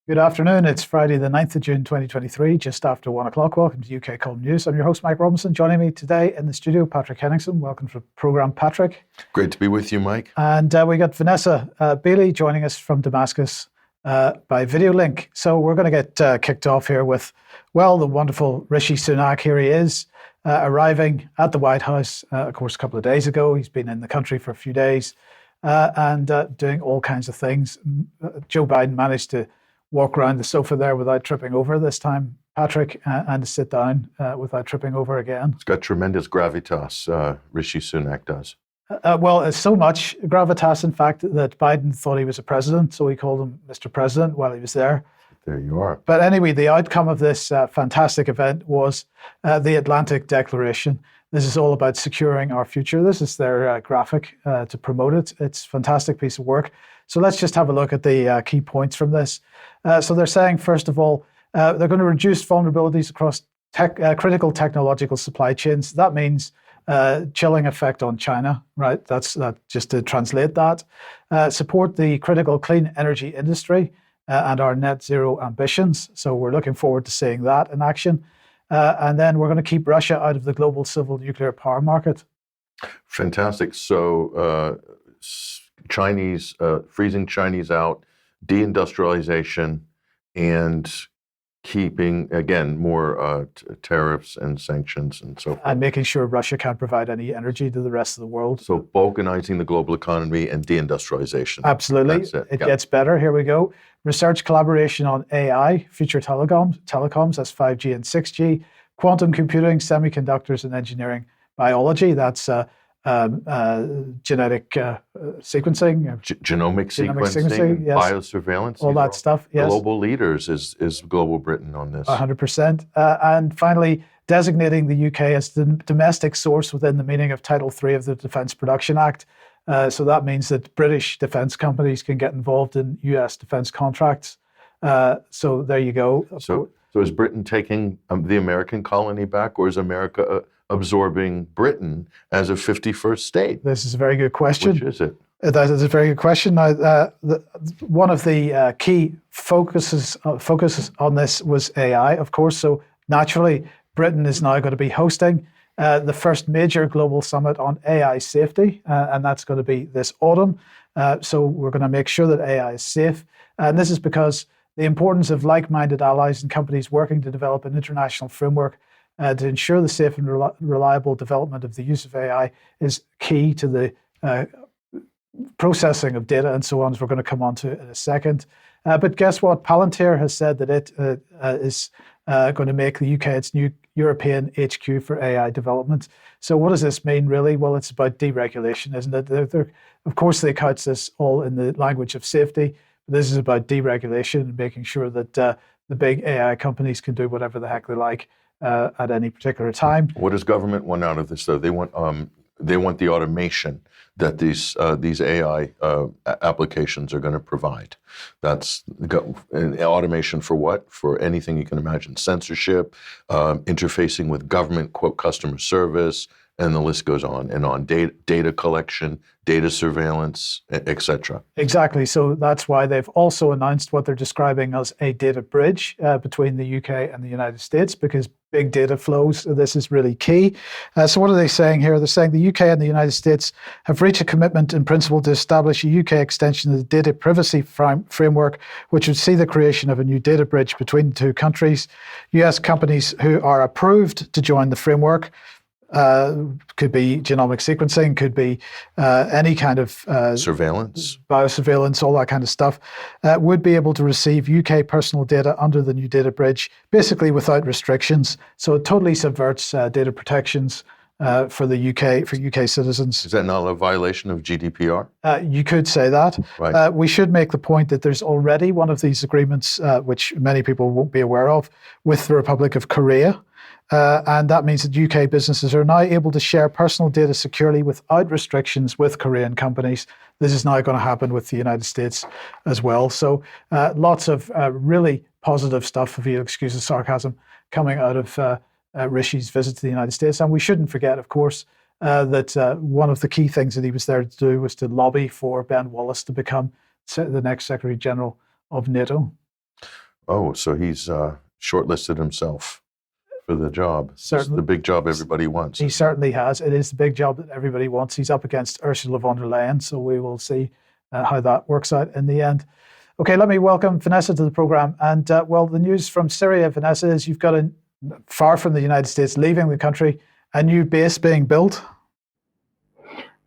Good afternoon. It's Friday, the 9th of June, 2023, just after 1 o'clock. Welcome to UK Column News. I'm your host, Mike Robinson. Joining me today in the studio, Patrick Henningsen. Welcome to the programme, Patrick. Great to be with you, Mike. And we got Vanessa Beeley joining us from Damascus by video link. So we're going to get kicked off here with, well, the wonderful Rishi Sunak. Here he is, arriving at the White House, of course, a couple of days ago. He's been in the country for a few days and doing all kinds of things. Joe Biden managed to walk around the sofa there without tripping over this time, Patrick, and to sit down without tripping over again. It's got tremendous gravitas, Rishi Sunak does. Well, it's so much gravitas, in fact, that Biden thought he was a president, so he called him Mr. President while he was there. There you are. But anyway, the outcome of this fantastic event was the Atlantic Declaration. This is all about securing our future. This is their graphic to promote it. It's a fantastic piece of work. So let's just have a look at the key points from this. So they're saying, first of all, they're going to reduce vulnerabilities across critical technological supply chains. That means chilling effect on China, right? That's just to translate that. Support the critical clean energy industry and our net zero ambitions. So we're looking forward to seeing that in action. And then we're going to keep Russia out of the global civil nuclear power market. Fantastic. So Chinese, freezing Chinese out, deindustrialization, and keeping, again, more tariffs and sanctions and so forth. And making sure Russia can't provide any energy to the rest of the world. So balkanizing the global economy and deindustrialization. Absolutely. It gets better. Here we go. Research collaboration on AI, future telecoms, that's 5G and 6G, quantum computing, semiconductors and engineering, biology, that's genetic sequencing. Genomic sequencing, yes. Biosurveillance. All that stuff, yes. Global leaders is Global Britain on this. 100%. And finally, designating the UK as the domestic source within the meaning of Title III of the Defence Production Act. So that means that British defence companies can get involved in US defence contracts. So there you go. So is Britain taking the American colony back, or is America absorbing Britain as a 51st state? This is a very good question. Which is it? That is a very good question. Now, one of the key focuses on this was AI, of course. So naturally, Britain is now going to be hosting the first major global summit on AI safety, and that's going to be this autumn. So we're going to make sure that AI is safe. And this is because the importance of like-minded allies and companies working to develop an international framework to ensure the safe and reliable development of the use of AI is key to the processing of data and so on, as we're going to come on to in a second. But guess what? Palantir has said that it is going to make the UK its new European HQ for AI development. So what does this mean, really? Well, it's about deregulation, isn't it? Of course, they couch this all in the language of safety. But this is about deregulation and making sure that the big AI companies can do whatever the heck they like at any particular time. What does government want out of this, though? They want the automation that these AI applications are going to provide. That's automation for what? For anything you can imagine: censorship, interfacing with government, quote, customer service, and the list goes on and on. Data collection, data surveillance, etc. Exactly. So that's why they've also announced what they're describing as a data bridge between the UK and the United States, because big data flows, this is really key. So what are they saying here? They're saying the UK and the United States have reached a commitment in principle to establish a UK extension of the data privacy framework, which would see the creation of a new data bridge between the two countries. US companies who are approved to join the framework, could be genomic sequencing, could be any kind of surveillance, biosurveillance, all that kind of stuff, would be able to receive UK personal data under the new data bridge, basically without restrictions. So it totally subverts data protections for the UK, for UK citizens. Is that not a violation of GDPR? You could say that. Right. We should make the point that there's already one of these agreements, which many people won't be aware of, with the Republic of Korea. And that means that UK businesses are now able to share personal data securely without restrictions with Korean companies. This is now going to happen with the United States as well. So lots of really positive stuff, if you'll excuse the sarcasm, coming out of Rishi's visit to the United States. And we shouldn't forget, of course, that one of the key things that he was there to do was to lobby for Ben Wallace to become the next Secretary General of NATO. Oh, so he's shortlisted himself for the job. Certainly. It's the big job everybody wants. He certainly has. It is the big job that everybody wants. He's up against Ursula von der Leyen, so we will see how that works out in the end. Okay, let me welcome Vanessa to the program. And well, the news from Syria, Vanessa, is you've got far from the United States, leaving the country, a new base being built.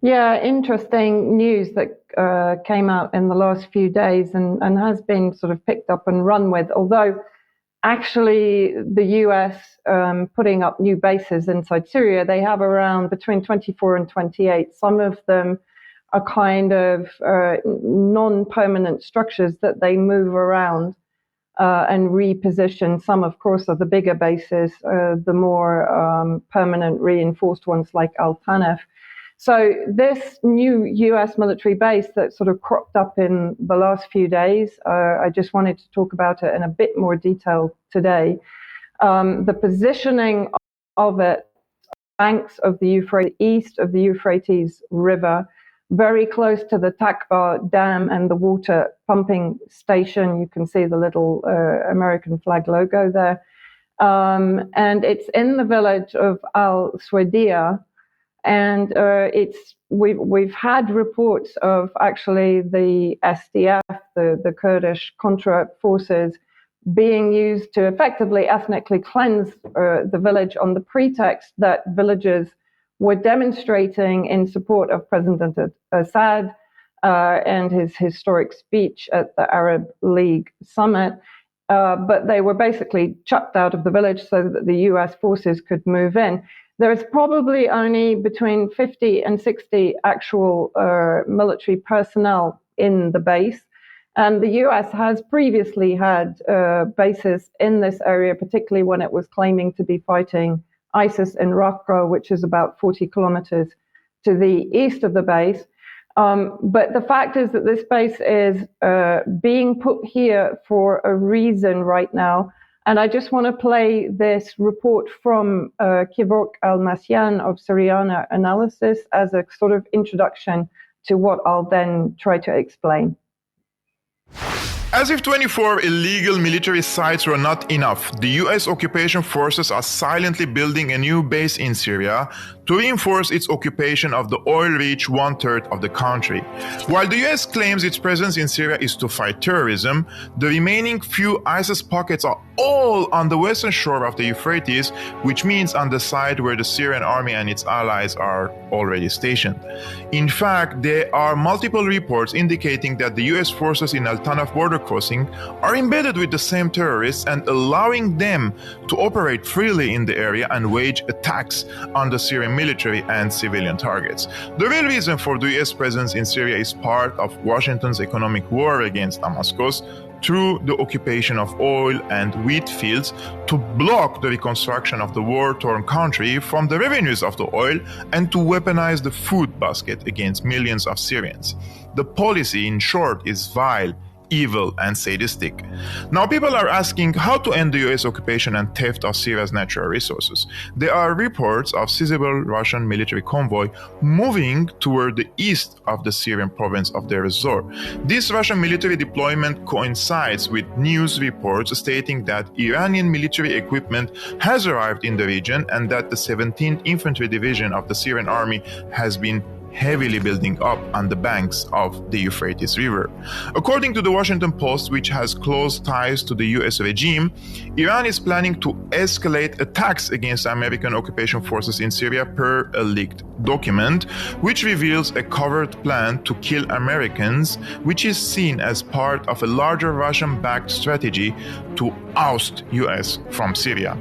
Yeah, interesting news that came out in the last few days and has been sort of picked up and run with, although actually the US putting up new bases inside Syria, they have around between 24 and 28. Some of them are kind of non-permanent structures that they move around and reposition. Some, of course, are the bigger bases, the more permanent reinforced ones like Al-Tanef. So this new US military base that sort of cropped up in the last few days, I just wanted to talk about it in a bit more detail today. The positioning of it, banks of the Euphrates, east of the Euphrates River, very close to the Takbar Dam and the water pumping station. You can see the little American flag logo there. And it's in the village of Al-Swedia. And we've had reports of actually the SDF, the Kurdish Contra forces, being used to effectively ethnically cleanse the village on the pretext that villagers were demonstrating in support of President Assad and his historic speech at the Arab League summit. But they were basically chucked out of the village so that the US forces could move in. There's probably only between 50 and 60 actual military personnel in the base. And the US has previously had bases in this area, particularly when it was claiming to be fighting ISIS in Raqqa, which is about 40 kilometers to the east of the base. But the fact is that this base is being put here for a reason right now. And I just want to play this report from Kivok Almasyan of Syriana Analysis as a sort of introduction to what I'll then try to explain. As if 24 illegal military sites were not enough, the US occupation forces are silently building a new base in Syria to reinforce its occupation of the oil-rich one-third of the country. While the US claims its presence in Syria is to fight terrorism, the remaining few ISIS pockets are all on the western shore of the Euphrates, which means on the side where the Syrian army and its allies are already stationed. In fact, there are multiple reports indicating that the US forces in Al-Tanaf border crossing are embedded with the same terrorists and allowing them to operate freely in the area and wage attacks on the Syrian military and civilian targets. The real reason for the US presence in Syria is part of Washington's economic war against Damascus through the occupation of oil and wheat fields to block the reconstruction of the war-torn country from the revenues of the oil and to weaponize the food basket against millions of Syrians. The policy, in short, is vile, evil, and sadistic. Now people are asking how to end the US occupation and theft of Syria's natural resources. There are reports of sizable Russian military convoy moving toward the east of the Syrian province of Deir ez-Zor. This Russian military deployment coincides with news reports stating that Iranian military equipment has arrived in the region and that the 17th Infantry Division of the Syrian army has been heavily building up on the banks of the Euphrates River. According to the Washington Post, which has close ties to the US regime, Iran is planning to escalate attacks against American occupation forces in Syria per a leaked document, which reveals a covert plan to kill Americans, which is seen as part of a larger Russian-backed strategy to oust US from Syria.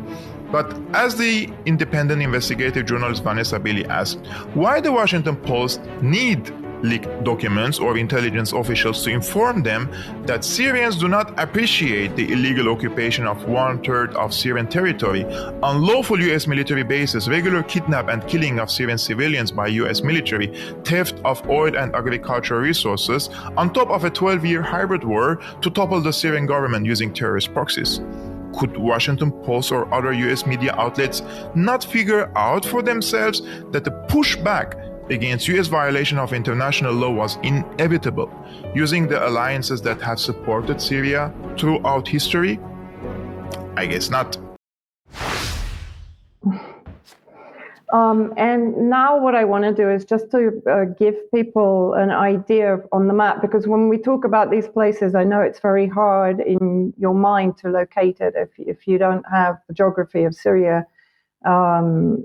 But as the independent investigative journalist Vanessa Beeley asked, why the Washington Post need leaked documents or intelligence officials to inform them that Syrians do not appreciate the illegal occupation of one-third of Syrian territory, unlawful US military bases, regular kidnap and killing of Syrian civilians by US military, theft of oil and agricultural resources, on top of a 12-year hybrid war to topple the Syrian government using terrorist proxies? Could Washington Post or other US media outlets not figure out for themselves that the pushback against US violation of international law was inevitable, using the alliances that have supported Syria throughout history? I guess not. And now what I want to do is just to give people an idea on the map, because when we talk about these places, I know it's very hard in your mind to locate it if you don't have the geography of Syria to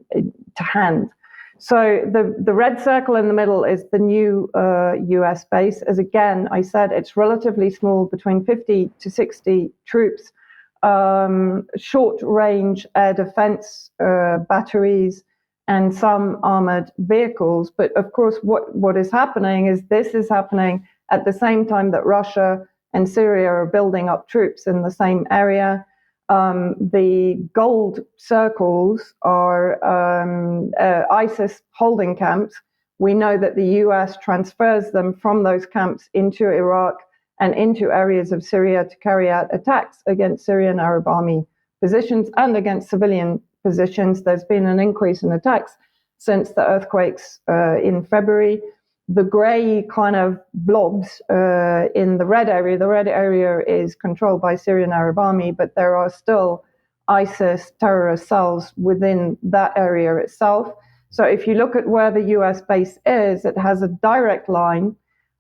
hand. So the red circle in the middle is the new US base. As again, I said, it's relatively small, between 50 to 60 troops, short-range air defense batteries, and some armored vehicles. But of course, what is happening is this is happening at the same time that Russia and Syria are building up troops in the same area. The gold circles are ISIS holding camps. We know that the US transfers them from those camps into Iraq and into areas of Syria to carry out attacks against Syrian Arab Army positions and against civilian positions. There's been an increase in attacks since the earthquakes in February. The grey kind of blobs in the red area is controlled by Syrian Arab Army, but there are still ISIS terrorist cells within that area itself. So if you look at where the US base is, it has a direct line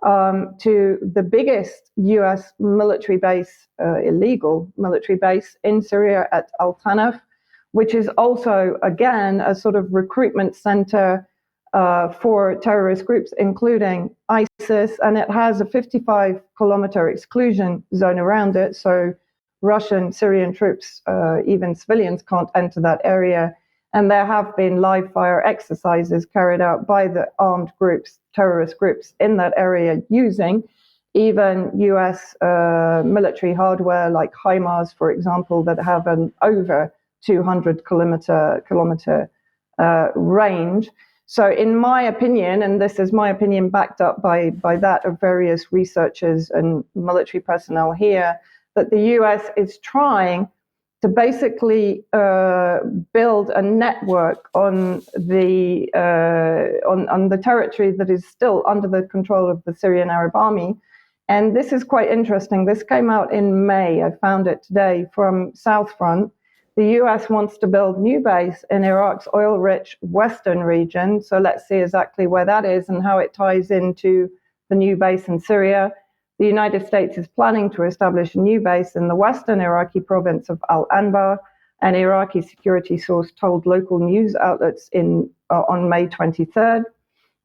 to the biggest US military base, illegal military base in Syria at Al Tanaf, which is also, again, a sort of recruitment center for terrorist groups, including ISIS, and it has a 55-kilometer exclusion zone around it, so Russian, Syrian troops, even civilians, can't enter that area. And there have been live fire exercises carried out by the armed groups, terrorist groups in that area, using even US military hardware like HIMARS, for example, that have an over 200-kilometer range. So in my opinion, and this is my opinion backed up by that of various researchers and military personnel here, that the US is trying to basically build a network on the territory that is still under the control of the Syrian Arab Army. And this is quite interesting. This came out in May. I found it today from South Front. The US wants to build new base in Iraq's oil-rich western region. So let's see exactly where that is and how it ties into the new base in Syria. The United States is planning to establish a new base in the western Iraqi province of Al-Anbar. An Iraqi security source told local news outlets on May 23rd.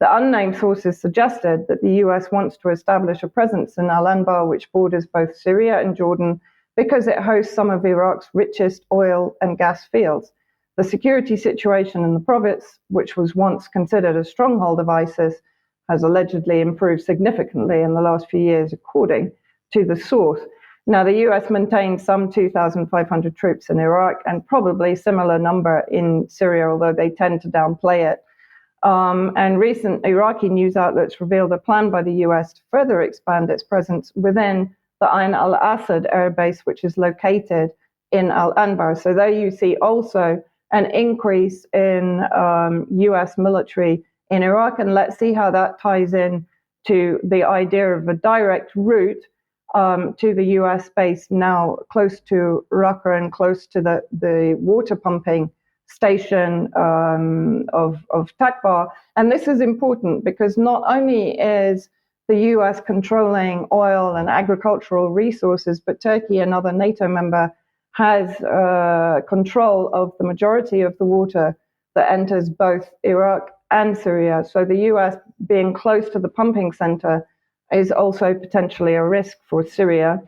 The unnamed sources suggested that the US wants to establish a presence in Al-Anbar, which borders both Syria and Jordan, because it hosts some of Iraq's richest oil and gas fields. The security situation in the province, which was once considered a stronghold of ISIS, has allegedly improved significantly in the last few years, according to the source. Now, the US maintains some 2,500 troops in Iraq and probably similar number in Syria, although they tend to downplay it. And recent Iraqi news outlets revealed a plan by the US to further expand its presence within the Ain al-Assad air base, which is located in Al-Anbar. So there you see also an increase in US military in Iraq, and let's see how that ties in to the idea of a direct route to the US base now close to Raqqa and close to the water pumping station of Takbar. And this is important because not only is the US controlling oil and agricultural resources, but Turkey, another NATO member, has control of the majority of the water that enters both Iraq and Syria. So the US being close to the pumping center is also potentially a risk for Syria.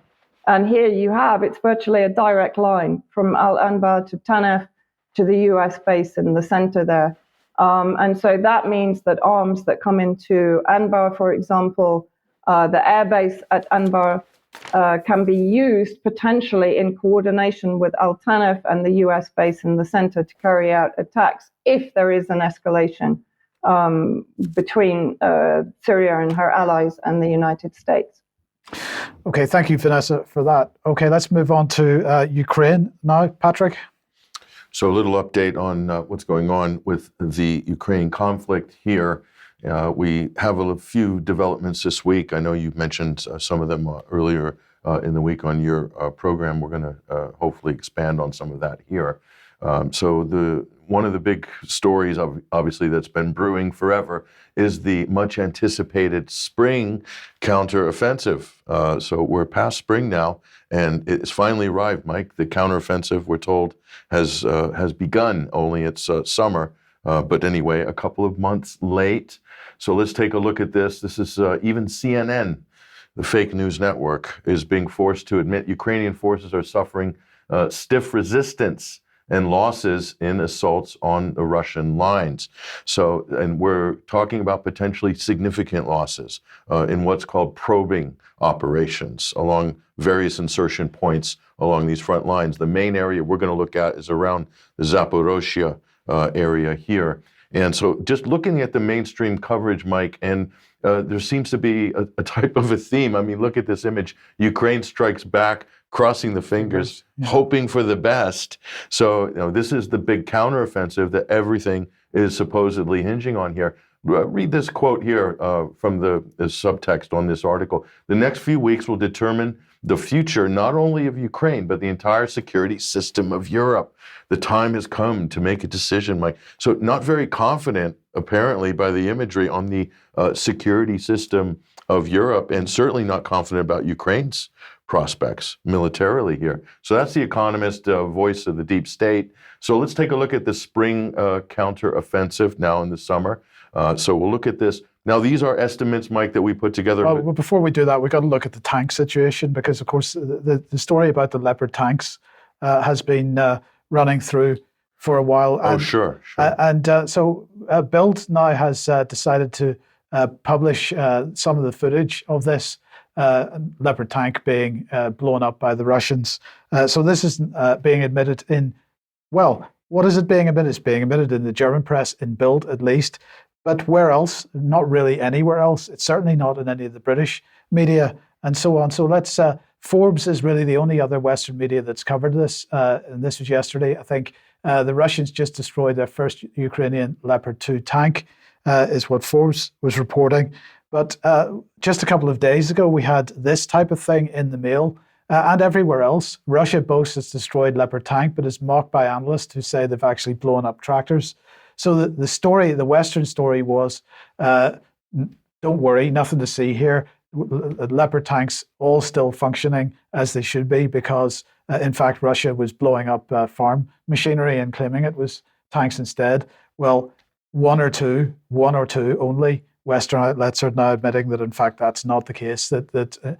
And here you have, it's virtually a direct line from Al-Anbar to Tanaf to the US base in the center there. And so that means that arms that come into Anbar, for example, the airbase at Anbar can be used potentially in coordination with Al Tanaf and the US base in the center to carry out attacks if there is an escalation between Syria and her allies and the United States. Okay, thank you, Vanessa, for that. Okay, let's move on to Ukraine now, Patrick. So a little update on what's going on with the Ukraine conflict here. We have a few developments this week. I know you mentioned some of them earlier in the week on your program. We're going to hopefully expand on some of that here. So one of the big stories, obviously, that's been brewing forever is the much anticipated spring counteroffensive. So we're past spring now, and it's finally arrived, Mike. The counteroffensive, we're told, has begun. Only it's summer, but anyway, a couple of months late. So let's take a look at this. This is even CNN, the fake news network, is being forced to admit Ukrainian forces are suffering stiff resistance and losses in assaults on the Russian lines. So, and we're talking about potentially significant losses in what's called probing operations along various insertion points along these front lines. The main area we're going to look at is around the Zaporozhye area here. And so just looking at the mainstream coverage, Mike, and there seems to be a type of a theme. I mean, look at this image. Ukraine strikes back, crossing the fingers, hoping for the best. So, this is the big counteroffensive that everything is supposedly hinging on here. Read this quote here from the subtext on this article. The next few weeks will determine the future not only of Ukraine, but the entire security system of Europe. The time has come to make a decision, Mike. So not very confident, apparently, by the imagery on the security system of Europe, and certainly not confident about Ukraine's prospects militarily here. So that's the Economist, voice of the deep state. So let's take a look at the spring counteroffensive now in the summer. So we'll look at this. Now, these are estimates, Mike, that we put together. Well, before we do that, we've got to look at the tank situation because, of course, the story about the Leopard tanks has been running through for a while. And, sure. So Bild now has decided to publish some of the footage of this Leopard tank being blown up by the Russians. So this is being admitted in, well, what is it being admitted? It's being admitted in the German press, in Bild at least. But where else? Not really anywhere else. It's certainly not in any of the British media and so on. So let's, Forbes is really the only other Western media that's covered this. And this was yesterday. I think the Russians just destroyed their first Ukrainian Leopard 2 tank, is what Forbes was reporting. But just a couple of days ago, we had this type of thing in the Mail and everywhere else. Russia boasts it's destroyed Leopard tank, but is mocked by analysts who say they've actually blown up tractors. So the story, the Western story was, don't worry, nothing to see here. Leopard tanks all still functioning as they should be because, in fact, Russia was blowing up farm machinery and claiming it was tanks instead. Well, one or two only Western outlets are now admitting that, in fact, that's not the case, that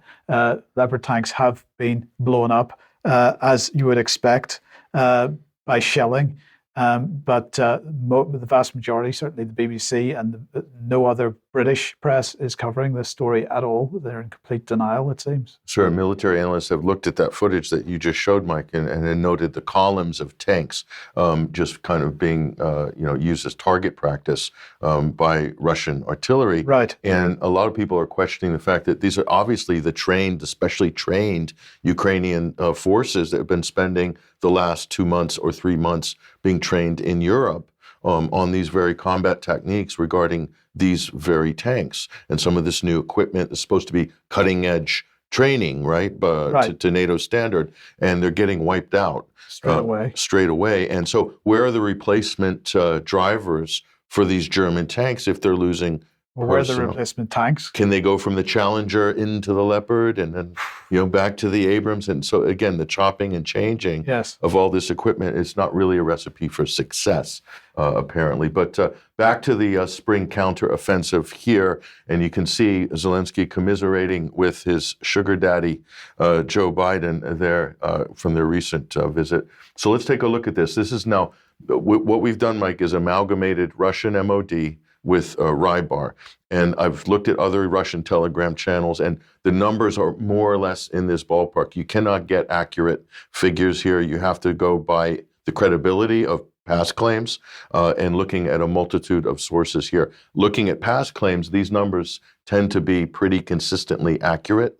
Leopard tanks have been blown up, as you would expect, by shelling. But the vast majority, certainly the BBC and no other British press is covering this story at all. They're in complete denial, it seems. Sure, military analysts have looked at that footage that you just showed, Mike, and noted the columns of tanks just kind of being used as target practice by Russian artillery. Right. And a lot of people are questioning the fact that these are obviously the trained, especially trained Ukrainian forces that have been spending the last 2 months or 3 months being trained in Europe on these very combat techniques regarding these very tanks. And some of this new equipment is supposed to be cutting edge training, right? To NATO standard, and they're getting wiped out straight away. And so where are the replacement drivers for these German tanks if they're losing where are the replacement tanks? Can they go from the Challenger into the Leopard and then back to the Abrams? And so again, the chopping and changing of all this equipment is not really a recipe for success, apparently. But back to the spring counteroffensive here, and you can see Zelensky commiserating with his sugar daddy, Joe Biden, there from their recent visit. So let's take a look at this. This is now, what we've done, Mike, is amalgamated Russian MOD with Rybar. And I've looked at other Russian telegram channels, and the numbers are more or less in this ballpark. You cannot get accurate figures here. You have to go by the credibility of past claims and looking at a multitude of sources here. Looking at past claims, these numbers tend to be pretty consistently accurate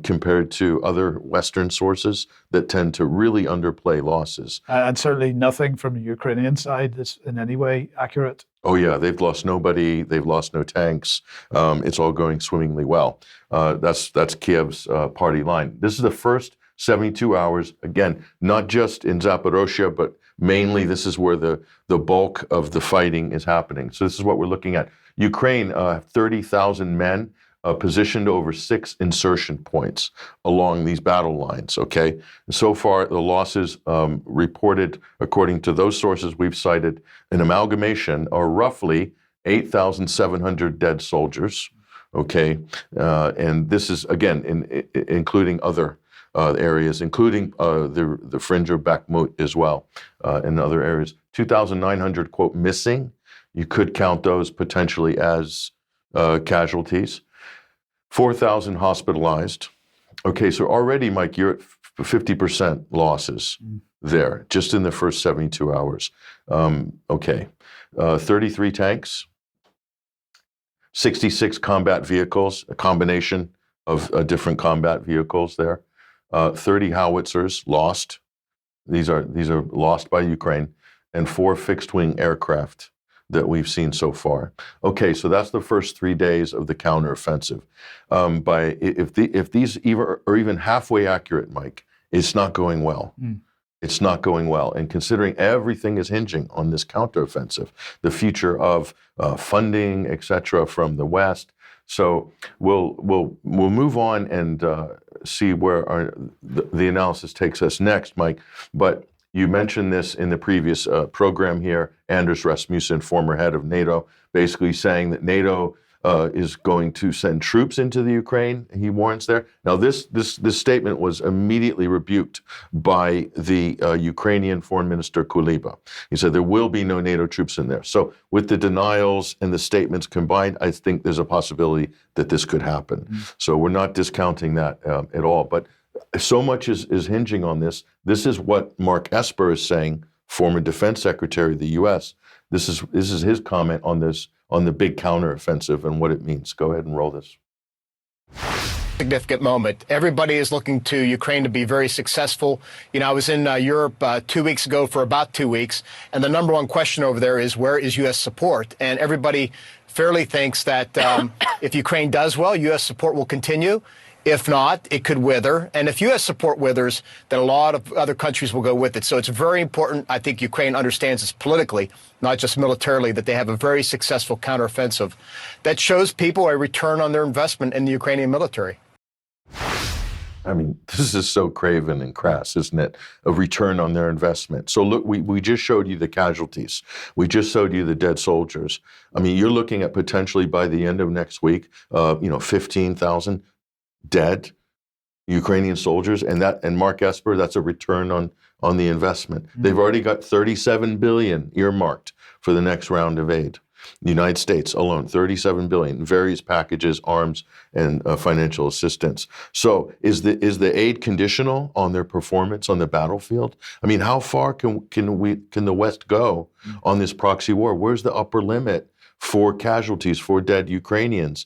compared to other Western sources that tend to really underplay losses. And certainly nothing from the Ukrainian side is in any way accurate. Oh yeah, they've lost nobody. They've lost no tanks. It's all going swimmingly well. That's Kiev's party line. This is the first 72 hours. Again, not just in Zaporozhye, but mainly this is where the bulk of the fighting is happening. So this is what we're looking at. Ukraine, 30,000 men positioned over 6 insertion points along these battle lines, okay? So far, the losses reported, according to those sources we've cited, an amalgamation are roughly 8,700 dead soldiers, okay? And this is, again, including other areas, including the fringe of Bakhmut as well, in other areas. 2,900, quote, missing. You could count those potentially as casualties. 4,000 hospitalized. Okay, so already, Mike, you're at 50% losses there, just in the first 72 hours. Okay, 33 tanks, 66 combat vehicles, a combination of different combat vehicles there. 30 howitzers lost. These are lost by Ukraine, and 4 fixed-wing aircraft that we've seen so far. Okay, so that's the first 3 days of the counteroffensive. If these are even halfway accurate, Mike, it's not going well. It's not going well. And considering everything is hinging on this counteroffensive, the future of funding, et cetera, from the West. So we'll move on and see where the analysis takes us next, Mike. But you mentioned this in the previous program here, Anders Rasmussen, former head of NATO, basically saying that NATO is going to send troops into the Ukraine. He warns there. Now, this statement was immediately rebuked by the Ukrainian Foreign Minister Kuleba. He said there will be no NATO troops in there. So with the denials and the statements combined, I think there's a possibility that this could happen. So we're not discounting that at all. But so much is hinging on this. This is what Mark Esper is saying, former defense secretary of the U.S. This is his comment on this, on the big counteroffensive and what it means. Go ahead and roll this. Significant moment. Everybody is looking to Ukraine to be very successful. You know, I was in Europe 2 weeks ago for about 2 weeks, and the number one question over there is, where is U.S. support? And everybody fairly thinks that if Ukraine does well, U.S. support will continue. If not, it could wither. And if U.S. support withers, then a lot of other countries will go with it. So it's very important, I think Ukraine understands this politically, not just militarily, that they have a very successful counteroffensive that shows people a return on their investment in the Ukrainian military. I mean, this is so craven and crass, isn't it? A return on their investment. So look, we just showed you the casualties. We just showed you the dead soldiers. I mean, you're looking at potentially by the end of next week, 15,000 dead Ukrainian soldiers, and Mark Esper, that's a return on the investment. They've already got $37 billion earmarked for the next round of aid. The United States alone, $37 billion, various packages, arms, and financial assistance. So is the aid conditional on their performance on the battlefield? I mean, how far can the West go on this proxy war? Where's the upper limit for casualties, for dead Ukrainians?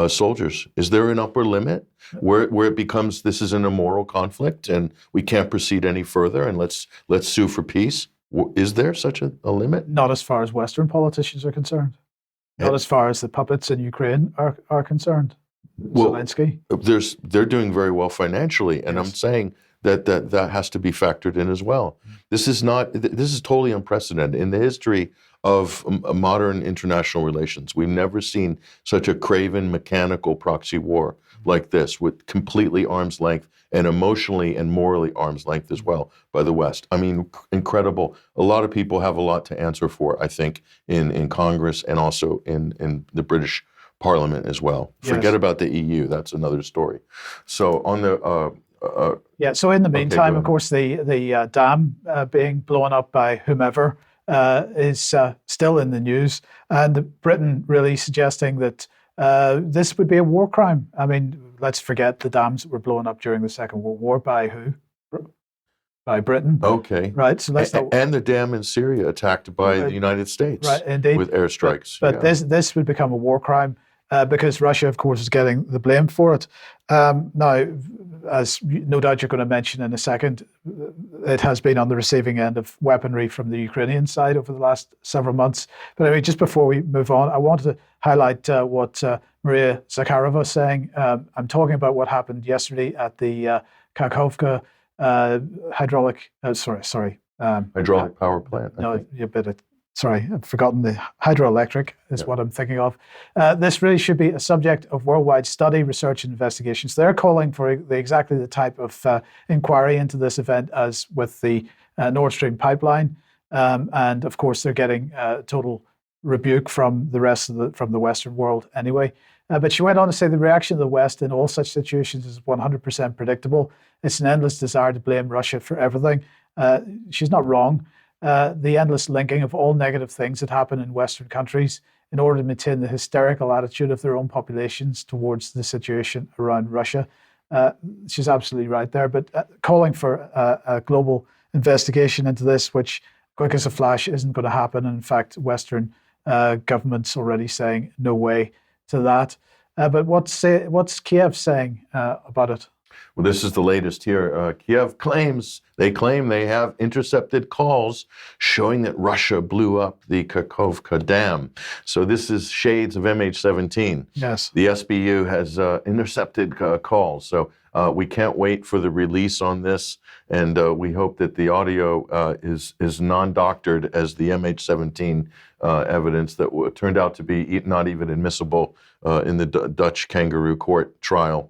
Soldiers. Is there an upper limit where it becomes this is an immoral conflict and we can't proceed any further and let's sue for peace? Is there such a limit? Not as far as Western politicians are concerned. Not as far as the puppets in Ukraine are concerned. Well, Zelensky. They're doing very well financially, and I'm saying that has to be factored in as well. This is totally unprecedented in the history of modern international relations. We've never seen such a craven, mechanical proxy war like this, with completely arm's length and emotionally and morally arm's length as well by the West. I mean, incredible. A lot of people have a lot to answer for, I think, in Congress and also in the British Parliament as well. Yes. Forget about the EU. That's another story. So on the so in the meantime, of course, the dam being blown up by whomever is still in the news, and Britain really suggesting that this would be a war crime. I mean, let's forget the dams that were blown up during the Second World War by who? By Britain. Okay. Right. So let's and the dam in Syria attacked by the United States. Right. Indeed. With airstrikes. But this would become a war crime because Russia, of course, is getting the blame for it. Now, as no doubt you're going to mention in a second, it has been on the receiving end of weaponry from the Ukrainian side over the last several months. But anyway, just before we move on, I wanted to highlight what Maria Zakharova was saying. I'm talking about what happened yesterday at the Kakhovka hydraulic power plant. No, you're a bit. Sorry, I've forgotten the hydroelectric is what I'm thinking of. This really should be a subject of worldwide study, research, and investigations. They're calling for exactly the type of inquiry into this event as with the Nord Stream pipeline, and of course they're getting total rebuke from the rest of from the Western world anyway. But she went on to say the reaction of the West in all such situations is 100% predictable. It's an endless desire to blame Russia for everything. She's not wrong. The endless linking of all negative things that happen in Western countries in order to maintain the hysterical attitude of their own populations towards the situation around Russia. She's absolutely right there, but calling for a global investigation into this, which quick as a flash isn't going to happen. In fact, Western governments already saying no way to that. But what's Kiev saying about it? Well, this is the latest here. Kiev claim they have intercepted calls showing that Russia blew up the Kakhovka Dam. So this is shades of MH17. Yes. The SBU has intercepted calls. So we can't wait for the release on this, and we hope that the audio is non-doctored as the MH17 evidence that turned out to be not even admissible in the Dutch kangaroo court trial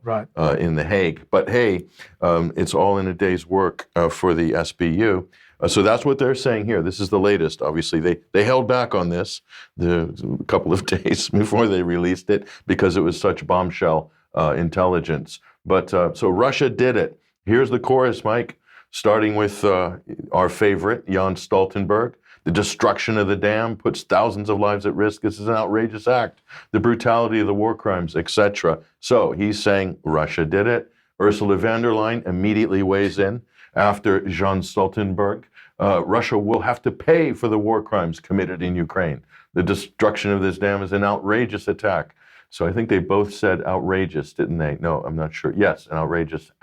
in The Hague. But hey, it's all in a day's work for the SBU. So that's what they're saying here. This is the latest. Obviously, they held back on this a couple of days before they released it because it was such bombshell intelligence. But so Russia did it. Here's the chorus, Mike, starting with our favorite, Jan Stoltenberg. The destruction of the dam puts thousands of lives at risk. This is an outrageous act. The brutality of the war crimes, etc. So he's saying Russia did it. Ursula von der Leyen immediately weighs in after Jan Stoltenberg. Russia will have to pay for the war crimes committed in Ukraine. The destruction of this dam is an outrageous attack. So I think they both said outrageous, didn't they? No, I'm not sure. Yes, an outrageous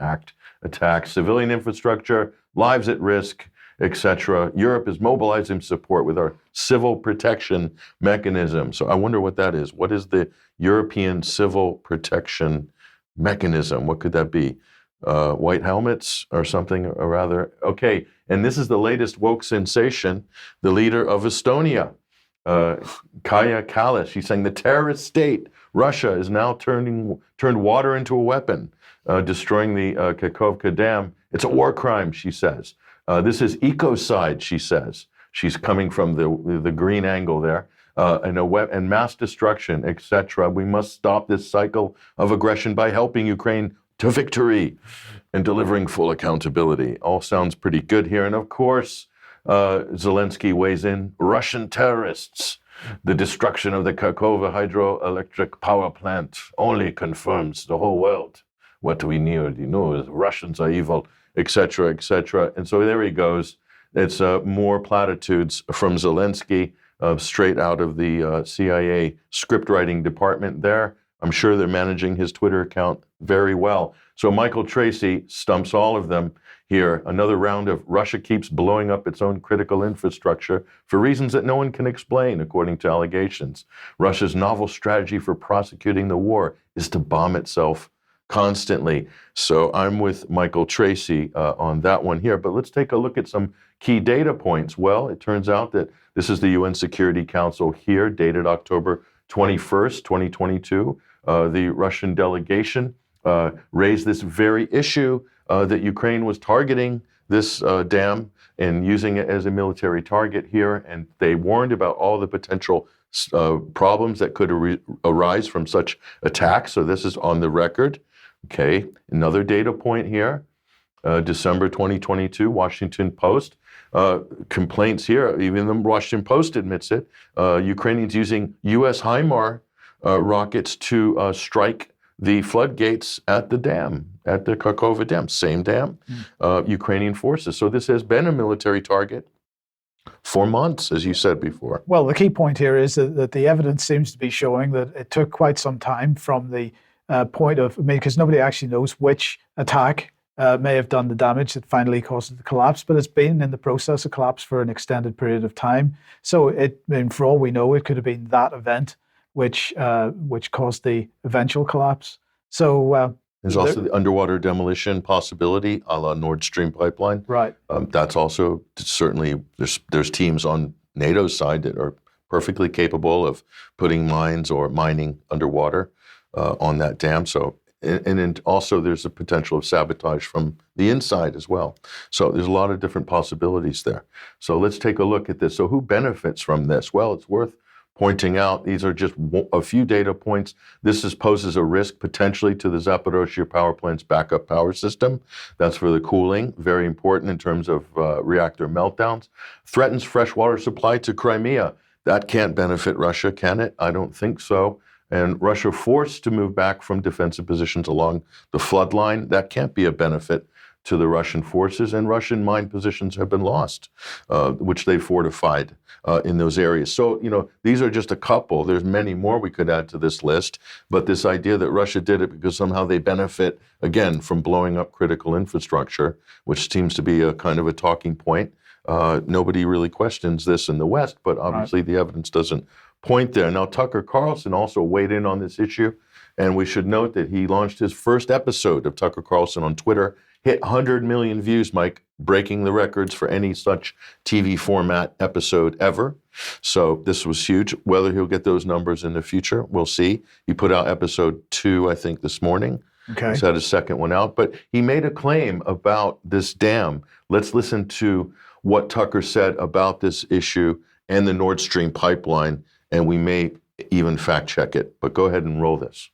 attack. Civilian infrastructure, lives at risk, etc. Europe is mobilizing support with our civil protection mechanism. So I wonder what that is. What is the European civil protection mechanism? What could that be? White helmets or something, or rather? Okay, and this is the latest woke sensation. The leader of Estonia, Kaja Kallas, she's saying the terrorist state, Russia, is now turned water into a weapon, destroying the Kakhovka Dam. It's a war crime, she says. This is ecocide, she says. She's coming from the green angle there. And mass destruction, etc. We must stop this cycle of aggression by helping Ukraine to victory and delivering full accountability. All sounds pretty good here. And of course, Zelensky weighs in, Russian terrorists. The destruction of the Kakhovka hydroelectric power plant only confirms the whole world what we already know is Russians are evil, etc., etc. And so there he goes. It's more platitudes from Zelensky, straight out of the CIA script writing department there. I'm sure they're managing his Twitter account very well. So Michael Tracy stumps all of them here. Another round of Russia keeps blowing up its own critical infrastructure for reasons that no one can explain, according to allegations. Russia's novel strategy for prosecuting the war is to bomb itself constantly. So I'm with Michael Tracy on that one here. But let's take a look at some key data points. Well, it turns out that this is the UN Security Council here, dated October 21st, 2022. The Russian delegation raised this very issue that Ukraine was targeting this dam and using it as a military target here. And they warned about all the potential problems that could arise from such attacks. So this is on the record. Okay, another data point here. December 2022, Washington Post. Complaints here, even the Washington Post admits it. Ukrainians using U.S. HIMARS rockets to strike the floodgates at the dam, at the Kakhovka Dam, same dam, Ukrainian forces. So this has been a military target For months, as you said before. Well, the key point here is that the evidence seems to be showing that it took quite some time from the point of, because nobody actually knows which attack may have done the damage that finally caused the collapse, but it's been in the process of collapse for an extended period of time. So for all we know, it could have been that event which caused the eventual collapse. So there's also the underwater demolition possibility, a la Nord Stream pipeline. Right. That's also certainly, there's teams on NATO's side that are perfectly capable of putting mines or mining underwater on that dam. So, and then also there's a potential of sabotage from the inside as well. So there's a lot of different possibilities there. So let's take a look at this. So who benefits from this? Well, it's worth pointing out, these are just a few data points. This poses a risk potentially to the Zaporozhye power plant's backup power system. That's for the cooling, very important in terms of reactor meltdowns. Threatens freshwater supply to Crimea. That can't benefit Russia, can it? I don't think so. And Russia forced to move back from defensive positions along the flood line. That can't be a benefit to the Russian forces, and Russian mine positions have been lost, which they fortified in those areas. So, these are just a couple. There's many more we could add to this list, but this idea that Russia did it because somehow they benefit, again, from blowing up critical infrastructure, which seems to be a kind of a talking point. Nobody really questions this in the West, but obviously the evidence doesn't point there. Now, Tucker Carlson also weighed in on this issue, and we should note that he launched his first episode of Tucker Carlson on Twitter, hit 100 million views, Mike, breaking the records for any such TV format episode ever. So this was huge. Whether he'll get those numbers in the future, we'll see. He put out episode 2, I think, this morning. Okay. He's had his second one out. But he made a claim about this dam. Let's listen to what Tucker said about this issue and the Nord Stream pipeline, and we may even fact check it. But go ahead and roll this.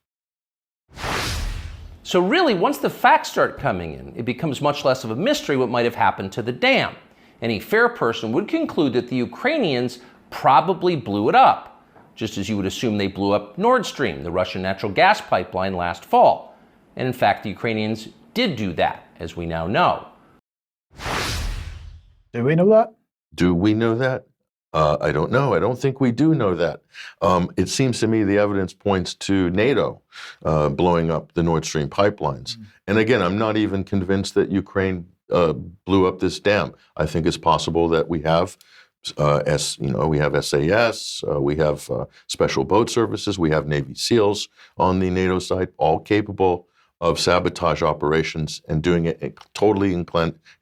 So really, once the facts start coming in, it becomes much less of a mystery what might have happened to the dam. Any fair person would conclude that the Ukrainians probably blew it up, just as you would assume they blew up Nord Stream, the Russian natural gas pipeline, last fall. And in fact, the Ukrainians did do that, as we now know. Do we know that? Do we know that? I don't know. I don't think we do know that. It seems to me the evidence points to NATO blowing up the Nord Stream pipelines. And again, I'm not even convinced that Ukraine blew up this dam. I think it's possible that we have, we have SAS, we have special boat services, we have Navy SEALs on the NATO side, all capable of sabotage operations and doing it totally in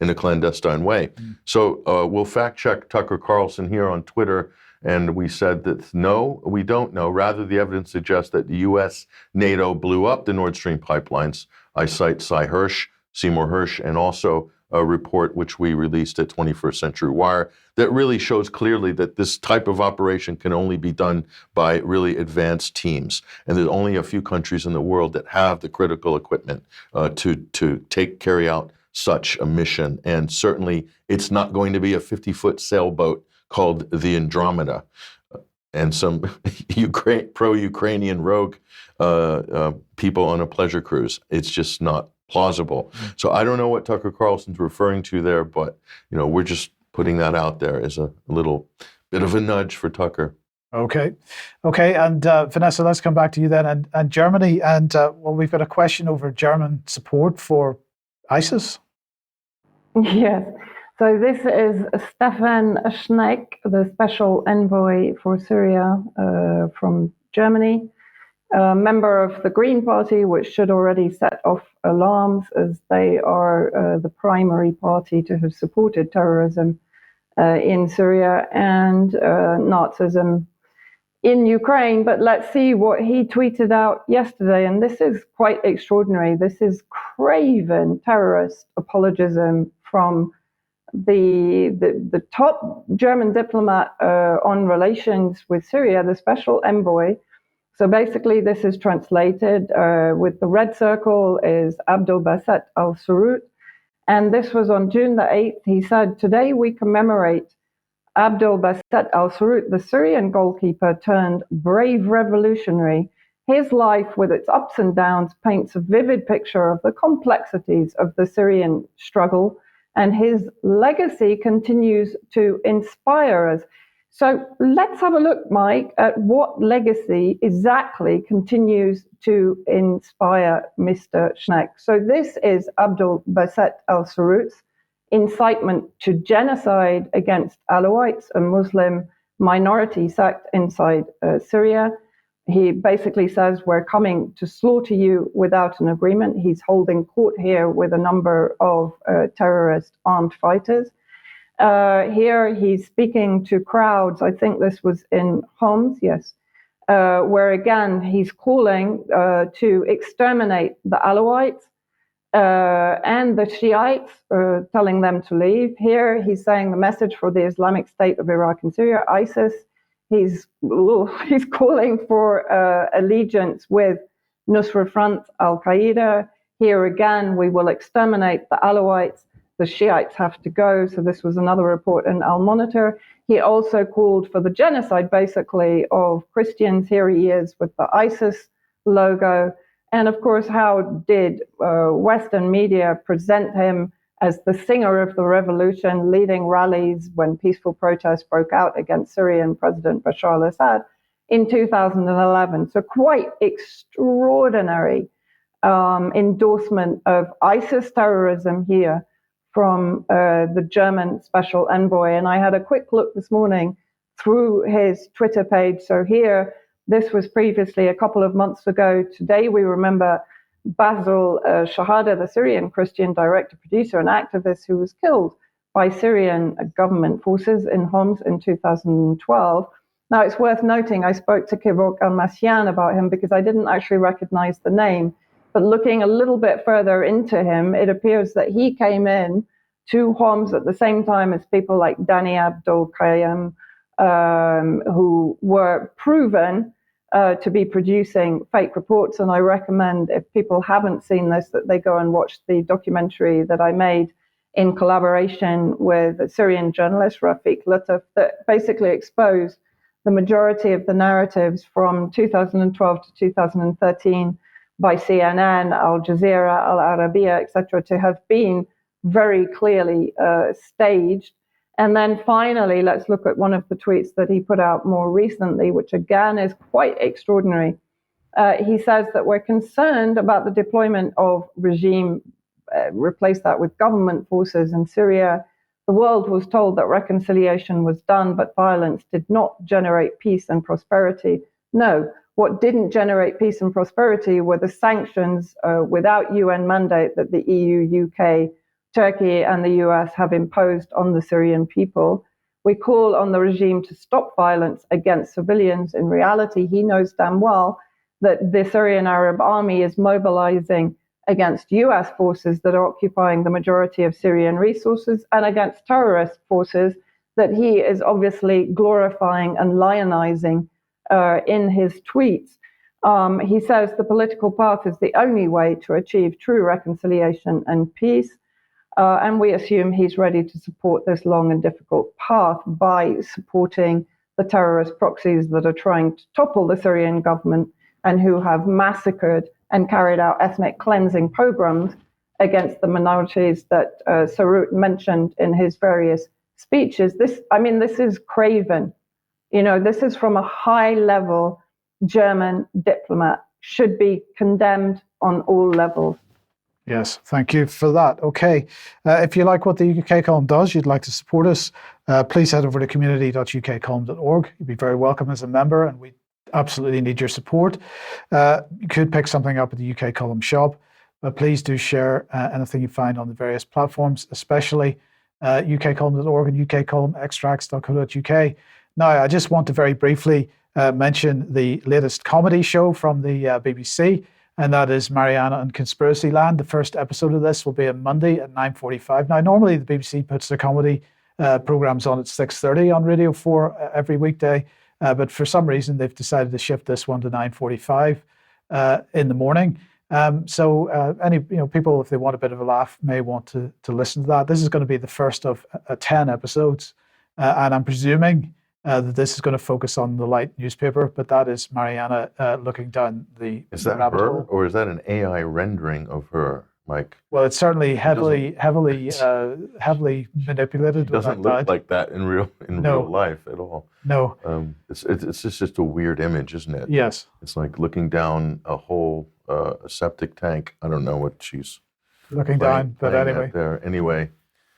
a clandestine way. So we'll fact check Tucker Carlson here on Twitter, and we said that no, we don't know. Rather, the evidence suggests that the U.S. NATO blew up the Nord Stream pipelines. I cite Seymour Hersh, and also a report which we released at 21st Century Wire that really shows clearly that this type of operation can only be done by really advanced teams. And there's only a few countries in the world that have the critical equipment to carry out such a mission. And certainly it's not going to be a 50-foot sailboat called the Andromeda and some pro-Ukrainian rogue people on a pleasure cruise. It's just not plausible. So I don't know what Tucker Carlson's referring to there, but we're just putting that out there as a little bit of a nudge for Tucker. Okay. And Vanessa, let's come back to you then. And Germany, and we've got a question over German support for ISIS. Yes. So this is Stefan Schneck, the special envoy for Syria from Germany. A member of the Green Party, which should already set off alarms as they are the primary party to have supported terrorism in Syria and Nazism in Ukraine. But let's see what he tweeted out yesterday, and this is quite extraordinary. This is craven terrorist apologism from the top German diplomat on relations with Syria, the special envoy. So basically, this is translated with the red circle is Abdel Basset al-Sarut. And this was on June the 8th. He said, "Today we commemorate Abdel Basset al-Sarut, the Syrian goalkeeper turned brave revolutionary. His life, with its ups and downs, paints a vivid picture of the complexities of the Syrian struggle and his legacy continues to inspire us. So let's have a look, Mike, at what legacy exactly continues to inspire Mr. Schneck. So this is Abdul Basit al-Sarut's incitement to genocide against Alawites, a Muslim minority sect inside Syria. He basically says, we're coming to slaughter you without an agreement. He's holding court here with a number of terrorist armed fighters. Here he's speaking to crowds. I think this was in Homs, yes, where again he's calling to exterminate the Alawites and the Shiites, telling them to leave. Here he's saying the message for the Islamic State of Iraq and Syria, ISIS. He's calling for allegiance with Nusra Front, Al-Qaeda. Here again, we will exterminate the Alawites. The Shiites have to go. So this was another report in Al Monitor. He also called for the genocide, basically, of Christians. Here he is with the ISIS logo. And of course, how did Western media present him as the singer of the revolution, leading rallies when peaceful protests broke out against Syrian President Bashar al-Assad in 2011? So quite extraordinary endorsement of ISIS terrorism here from the German special envoy. And I had a quick look this morning through his Twitter page. So here, this was previously a couple of months ago. Today, we remember Basil Shahada, the Syrian Christian director, producer, and activist who was killed by Syrian government forces in Homs in 2012. Now, it's worth noting, I spoke to Kivok Al-Masyan about him because I didn't actually recognize the name. But looking a little bit further into him, it appears that he came in to Homs at the same time as people like Dani Abdul Qayyum, who were proven to be producing fake reports. And I recommend, if people haven't seen this, that they go and watch the documentary that I made in collaboration with a Syrian journalist, Rafiq Latif, that basically exposed the majority of the narratives from 2012 to 2013 by CNN, Al Jazeera, Al Arabiya, etc., to have been very clearly staged. And then finally, let's look at one of the tweets that he put out more recently, which again is quite extraordinary. He says that we're concerned about the deployment of regime, replace that with government forces in Syria. The world was told that reconciliation was done, but violence did not generate peace and prosperity. No. What didn't generate peace and prosperity were the sanctions without UN mandate that the EU, UK, Turkey, and the US have imposed on the Syrian people. We call on the regime to stop violence against civilians. In reality, he knows damn well that the Syrian Arab Army is mobilizing against US forces that are occupying the majority of Syrian resources and against terrorist forces that he is obviously glorifying and lionizing in his tweets. He says the political path is the only way to achieve true reconciliation and peace. And we assume he's ready to support this long and difficult path by supporting the terrorist proxies that are trying to topple the Syrian government and who have massacred and carried out ethnic cleansing pogroms against the minorities that Sarut mentioned in his various speeches. This is craven. You know, this is from a high-level German diplomat, should be condemned on all levels. Yes, thank you for that. Okay, if you like what the UK Column does, you'd like to support us, please head over to community.ukcolumn.org. You'd be very welcome as a member, and we absolutely need your support. You could pick something up at the UK Column shop, but please do share anything you find on the various platforms, especially ukcolumn.org and ukcolumnextracts.co.uk. Now, I just want to very briefly mention the latest comedy show from the BBC, and that is Mariana and Conspiracy Land. The first episode of this will be on Monday at 9:45. Now, normally the BBC puts their comedy programs on at 6:30 on Radio 4 every weekday, but for some reason they've decided to shift this one to 9:45 in the morning. So any people, if they want a bit of a laugh, may want to listen to that. This is going to be the first of 10 episodes, and I'm presuming that this is going to focus on the Light newspaper, but that is Mariana looking down the Is that rabbit her, hole. or is that an AI rendering of her? Mike. Well, it's certainly heavily manipulated. It doesn't look like that in real life at all. No. It's just a weird image, isn't it? Yes. It's like looking down a whole a septic tank. I don't know what she's looking down, but anyway. There. Anyway.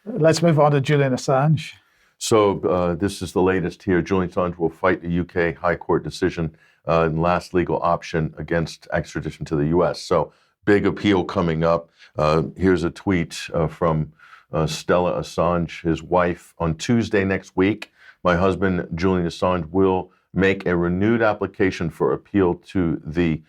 Let's move on to Julian Assange. So this is the latest here. Julian Assange will fight the UK High Court decision and last legal option against extradition to the US. So big appeal coming up. Here's a tweet from Stella Assange, his wife. On Tuesday next week, my husband, Julian Assange, will make a renewed application for appeal to the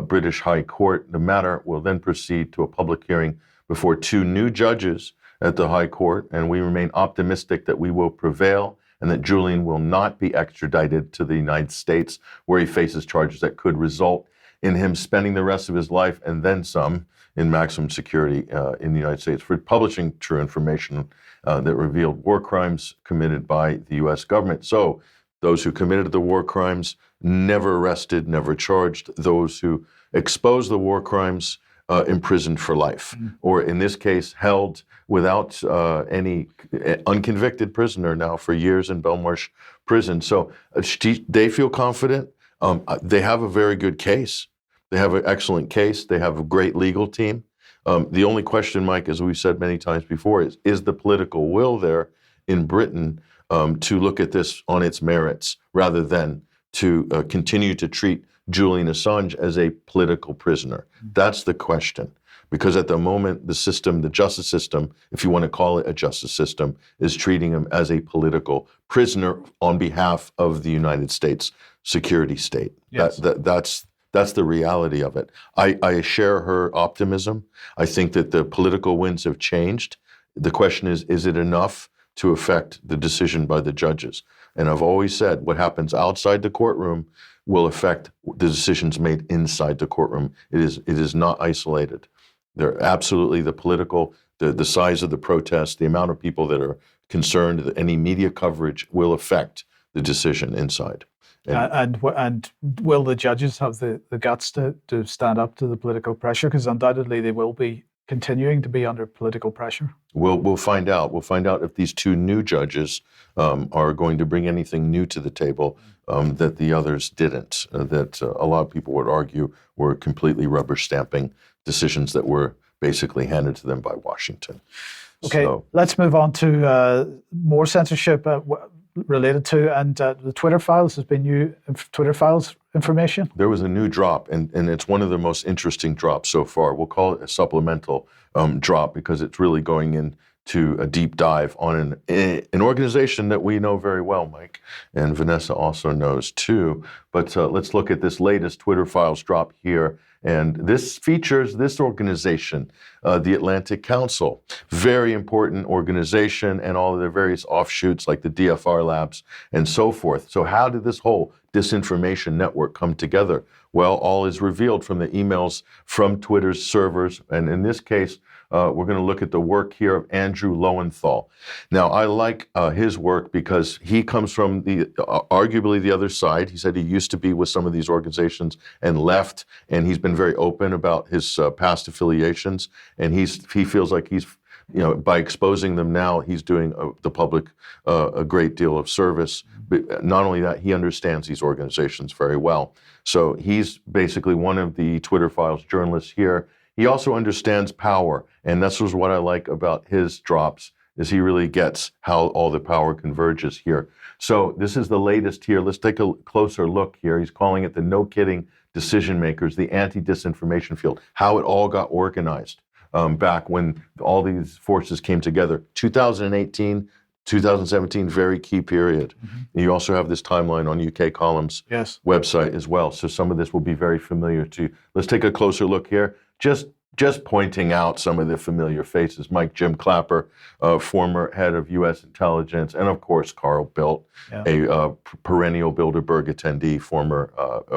British High Court. The matter will then proceed to a public hearing before 2 new judges at the High Court, and we remain optimistic that we will prevail and that Julian will not be extradited to the United States, where he faces charges that could result in him spending the rest of his life and then some in maximum security in the United States for publishing true information that revealed war crimes committed by the U.S. government. So those who committed the war crimes never arrested, never charged. Those who exposed the war crimes imprisoned for life, or in this case, held without any unconvicted prisoner now for years in Belmarsh prison. So they feel confident. They have a very good case. They have an excellent case. They have a great legal team. The only question, Mike, as we've said many times before, is the political will there in Britain to look at this on its merits rather than to continue to treat Julian Assange as a political prisoner? That's the question. Because at the moment, the system, the justice system, if you want to call it a justice system, is treating him as a political prisoner on behalf of the United States security state. Yes. That's the reality of it. I share her optimism. I think that the political winds have changed. The question is it enough to affect the decision by the judges? And I've always said what happens outside the courtroom will affect the decisions made inside the courtroom. It is not isolated. They're absolutely the political, the size of the protest, the amount of people that are concerned, any media coverage will affect the decision inside. And will the judges have the guts to stand up to the political pressure? Because undoubtedly they will be continuing to be under political pressure. We'll find out. We'll find out if these 2 new judges are going to bring anything new to the table that the others didn't, that a lot of people would argue were completely rubber stamping decisions that were basically handed to them by Washington. Okay, So, let's move on to more censorship related to, and the Twitter files. Has been new Twitter files information. there was a new drop, and it's one of the most interesting drops so far. We'll call it a supplemental drop because it's really going into a deep dive on an organization that we know very well, Mike, and Vanessa also knows too. But let's look at this latest Twitter files drop here. And this features this organization, the Atlantic Council, very important organization, and all of their various offshoots like the DFR labs and so forth. So how did this whole disinformation network come together? Well, all is revealed from the emails from Twitter's servers. And in this case, we're going to look at the work here of Andrew Lowenthal. Now, I like his work because he comes from arguably the other side. He said he used to be with some of these organizations and left, and he's been very open about his past affiliations. And he feels like he's, by exposing them now, he's doing the public a great deal of service. But not only that, he understands these organizations very well. So he's basically one of the Twitter Files journalists here. He also understands power, and this was what I like about his drops, is he really gets how all the power converges here. So this is the latest here. Let's take a closer look here. He's calling it the no kidding decision makers, the anti-disinformation field, how it all got organized back when all these forces came together. 2018, 2017, very key period. Mm-hmm. You also have this timeline on UK Columns website as well. So some of this will be very familiar to you. Let's take a closer look here. Just pointing out some of the familiar faces. Jim Clapper, former head of U.S. intelligence, and of course, Carl Bildt, a perennial Bilderberg attendee, former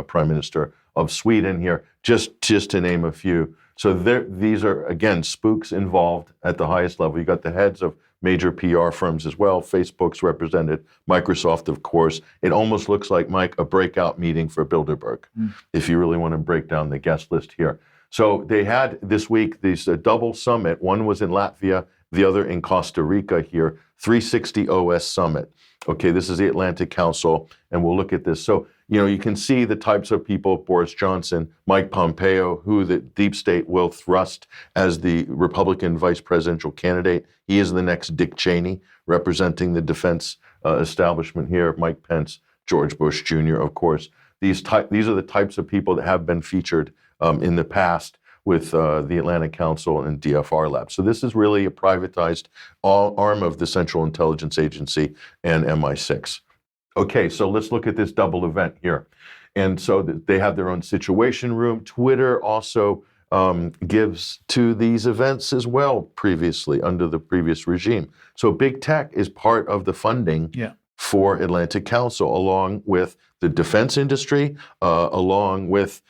prime minister of Sweden here, just to name a few. So these are, again, spooks involved at the highest level. You got the heads of major PR firms as well. Facebook's represented, Microsoft, of course. It almost looks like, Mike, a breakout meeting for Bilderberg, if you really want to break down the guest list here. So they had this week these double summit. One was in Latvia, the other in Costa Rica here, 360 OS Summit. Okay, this is the Atlantic Council, and we'll look at this. So, you can see the types of people, Boris Johnson, Mike Pompeo, who the deep state will thrust as the Republican vice presidential candidate. He is the next Dick Cheney, representing the defense establishment here. Mike Pence, George Bush Jr., of course. These are the types of people that have been featured in the past with the Atlantic Council and DFR Labs. So this is really a privatized arm of the Central Intelligence Agency and MI6. Okay, so let's look at this double event here. And so they have their own situation room. Twitter also gives to these events as well previously under the previous regime. So big tech is part of the funding for Atlantic Council, along with the defense industry, along with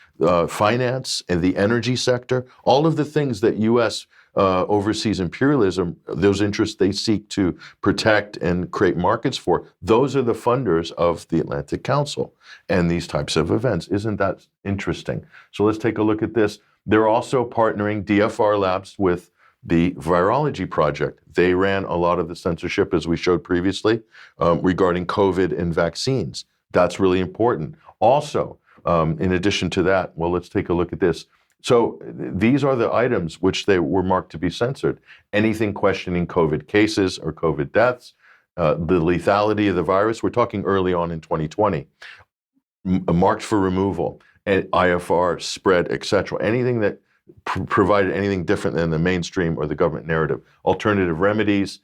finance and the energy sector, all of the things that U.S. Overseas imperialism, those interests they seek to protect and create markets for, those are the funders of the Atlantic Council and these types of events. Isn't that interesting? So let's take a look at this. They're also partnering DFR Labs with the Virology Project. They ran a lot of the censorship, as we showed previously, regarding COVID and vaccines. That's really important. Also, in addition to that, well, let's take a look at this. So these are the items which they were marked to be censored. Anything questioning COVID cases or COVID deaths, the lethality of the virus. We're talking early on in 2020. Marked for removal, and IFR, spread, etc. Anything that provided anything different than the mainstream or the government narrative. Alternative remedies,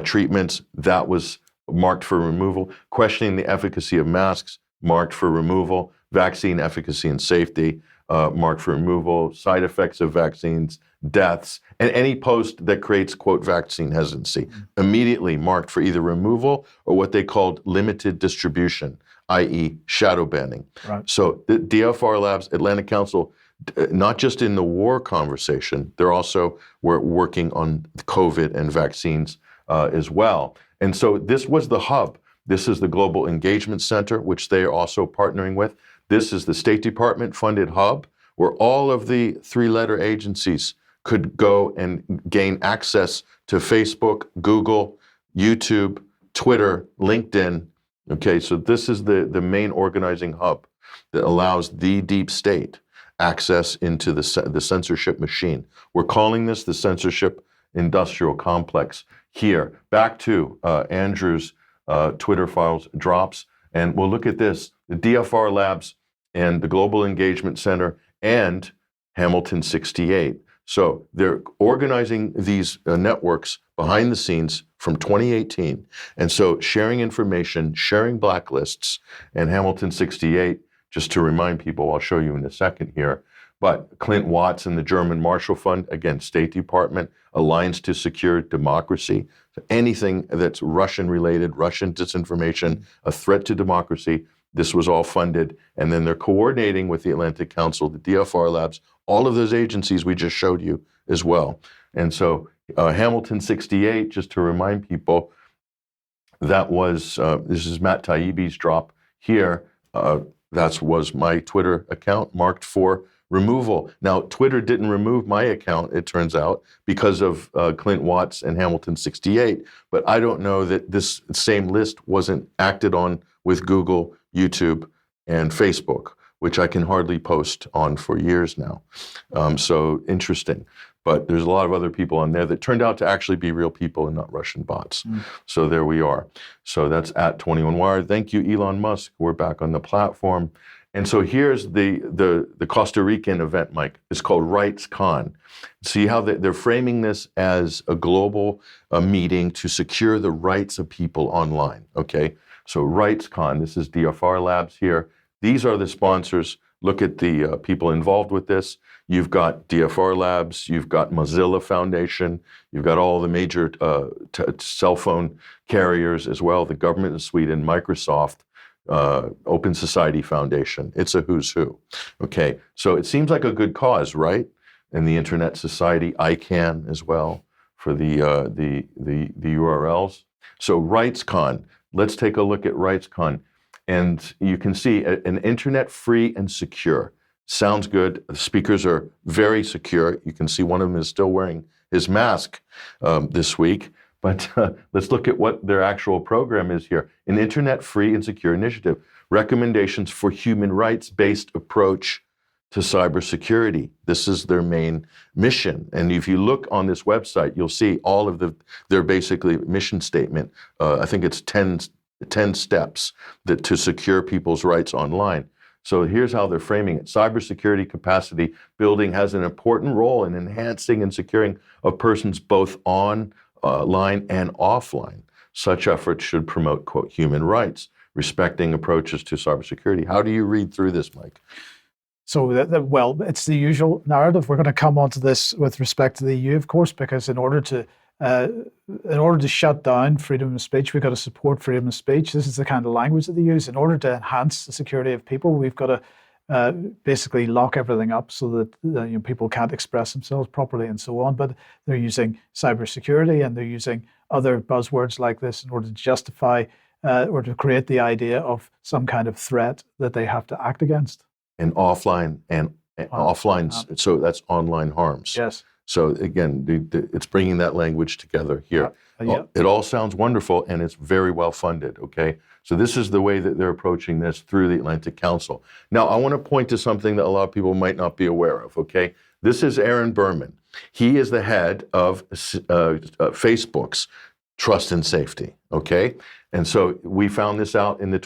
treatments, that was marked for removal. Questioning the efficacy of masks, marked for removal. Vaccine efficacy and safety, marked for removal. Side effects of vaccines, deaths, and any post that creates, quote, vaccine hesitancy, immediately marked for either removal or what they called limited distribution, i.e. shadow banning. Right. So the DFR Labs, Atlantic Council, not just in the war conversation, they're also working on COVID and vaccines as well. And so this was the hub. This is the Global Engagement Center, which they are also partnering with. This is the State Department funded hub where all of the three-letter agencies could go and gain access to Facebook, Google, YouTube, Twitter, LinkedIn. Okay, so this is the main organizing hub that allows the deep state access into the censorship machine. We're calling this the censorship industrial complex here. Back to Andrew's Twitter files drops, and we'll look at this, the DFR Labs and the Global Engagement Center and Hamilton 68. So they're organizing these networks behind the scenes from 2018. And so sharing information, sharing blacklists, and Hamilton 68, just to remind people, I'll show you in a second here, but Clint Watts and the German Marshall Fund, again, State Department, Alliance to Secure Democracy. So anything that's Russian-related, Russian disinformation, a threat to democracy, this was all funded. And then they're coordinating with the Atlantic Council, the DFR Labs, all of those agencies we just showed you as well. And so Hamilton 68, just to remind people, that was, this is Matt Taibbi's drop here. That was my Twitter account marked for removal. Now, Twitter didn't remove my account, it turns out, because of Clint Watts and Hamilton 68, but I don't know that this same list wasn't acted on with Google, YouTube, and Facebook, which I can hardly post on for years now. So interesting. But there's a lot of other people on there that turned out to actually be real people and not Russian bots. So there we are. So that's at 21 Wired. Thank you, Elon Musk. We're back on the platform. And so here's the Costa Rican event, Mike. It's called RightsCon. See how they're framing this as a global meeting to secure the rights of people online, okay? So RightsCon, this is DFR Labs here. These are the sponsors. Look at the people involved with this. You've got DFR Labs, you've got Mozilla Foundation, you've got all the major cell phone carriers as well, the government of Sweden, Microsoft, Open Society Foundation. It's a who's who. Okay, so it seems like a good cause, right? And the Internet Society, ICANN as well for the URLs. So RightsCon, let's take a look at RightsCon. And you can see an internet free and secure. Sounds good. The speakers are very secure. You can see one of them is still wearing his mask this week. But let's look at what their actual program is here. An internet-free and secure initiative. Recommendations for human rights-based approach to cybersecurity. This is their main mission. And if you look on this website, you'll see all of their basically mission statement. I think it's 10 steps to secure people's rights online. So here's how they're framing it. Cybersecurity capacity building has an important role in enhancing and securing of persons both online and offline. Such efforts should promote, quote, human rights, respecting approaches to cybersecurity. How do you read through this, Mike? So, well, it's the usual narrative. We're going to come onto this with respect to the EU, of course, because in order to shut down freedom of speech, we've got to support freedom of speech. This is the kind of language that they use. In order to enhance the security of people, we've got to basically lock everything up so that people can't express themselves properly and so on. But they're using cybersecurity and they're using other buzzwords like this in order to justify or to create the idea of some kind of threat that they have to act against. And offline, so that's online harms. Yes. So again, it's bringing that language together here. It all sounds wonderful, and it's very well funded, okay? So this is the way that they're approaching this through the Atlantic Council. Now, I want to point to something that a lot of people might not be aware of, okay? This is Aaron Berman. He is the head of Facebook's Trust and Safety, okay? And so we found this out in the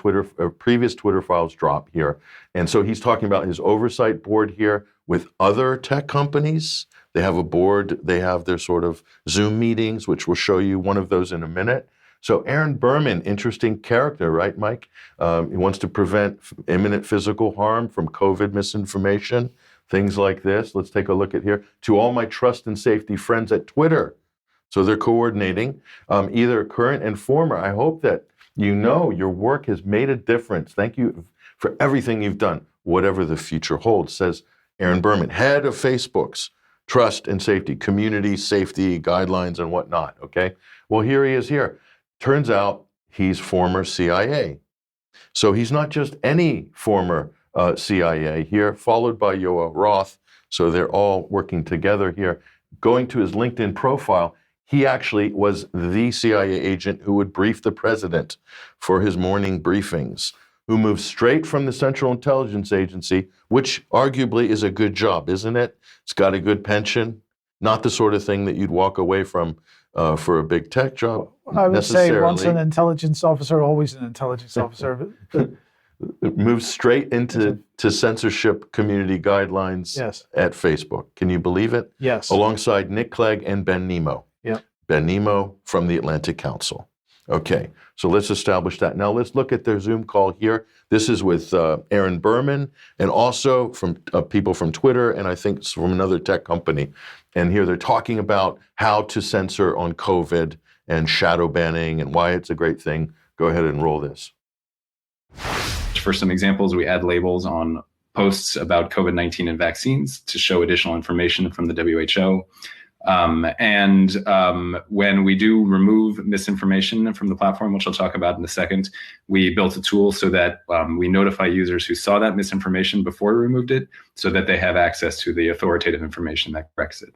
previous Twitter files drop here. And so he's talking about his oversight board here with other tech companies. They have a board, they have their sort of Zoom meetings, which we'll show you one of those in a minute. So Aaron Berman, interesting character, right, Mike? He wants to prevent imminent physical harm from COVID misinformation, things like this. Let's take a look at here. To all my trust and safety friends at Twitter. So they're coordinating, either current and former. I hope that you know your work has made a difference. Thank you for everything you've done, whatever the future holds, says Aaron Berman, head of Facebook's Trust and Safety, community safety guidelines and whatnot, okay? Well, here he is here. Turns out he's former CIA. So he's not just any former CIA here, followed by Yoa Roth. So they're all working together here. Going to his LinkedIn profile, he actually was the CIA agent who would brief the president for his morning briefings, who moved straight from the Central Intelligence Agency, which arguably is a good job, isn't it? It's got a good pension, not the sort of thing that you'd walk away from for a big tech job. I would say once an intelligence officer, always an intelligence officer. It moves straight into censorship community guidelines at Facebook. Can you believe it? Yes. Alongside Nick Clegg and Ben Nemo. Yeah. Ben Nemo from the Atlantic Council. Okay, so let's establish that. Now let's look at their Zoom call here. This is with Aaron Berman and also from people from Twitter and I think from another tech company. And here they're talking about how to censor on COVID and shadow banning and why it's a great thing. Go ahead and roll this. For some examples, we add labels on posts about COVID-19 and vaccines to show additional information from the WHO. When we do remove misinformation from the platform, which I'll talk about in a second, we built a tool so that we notify users who saw that misinformation before we removed it so that they have access to the authoritative information that corrects it.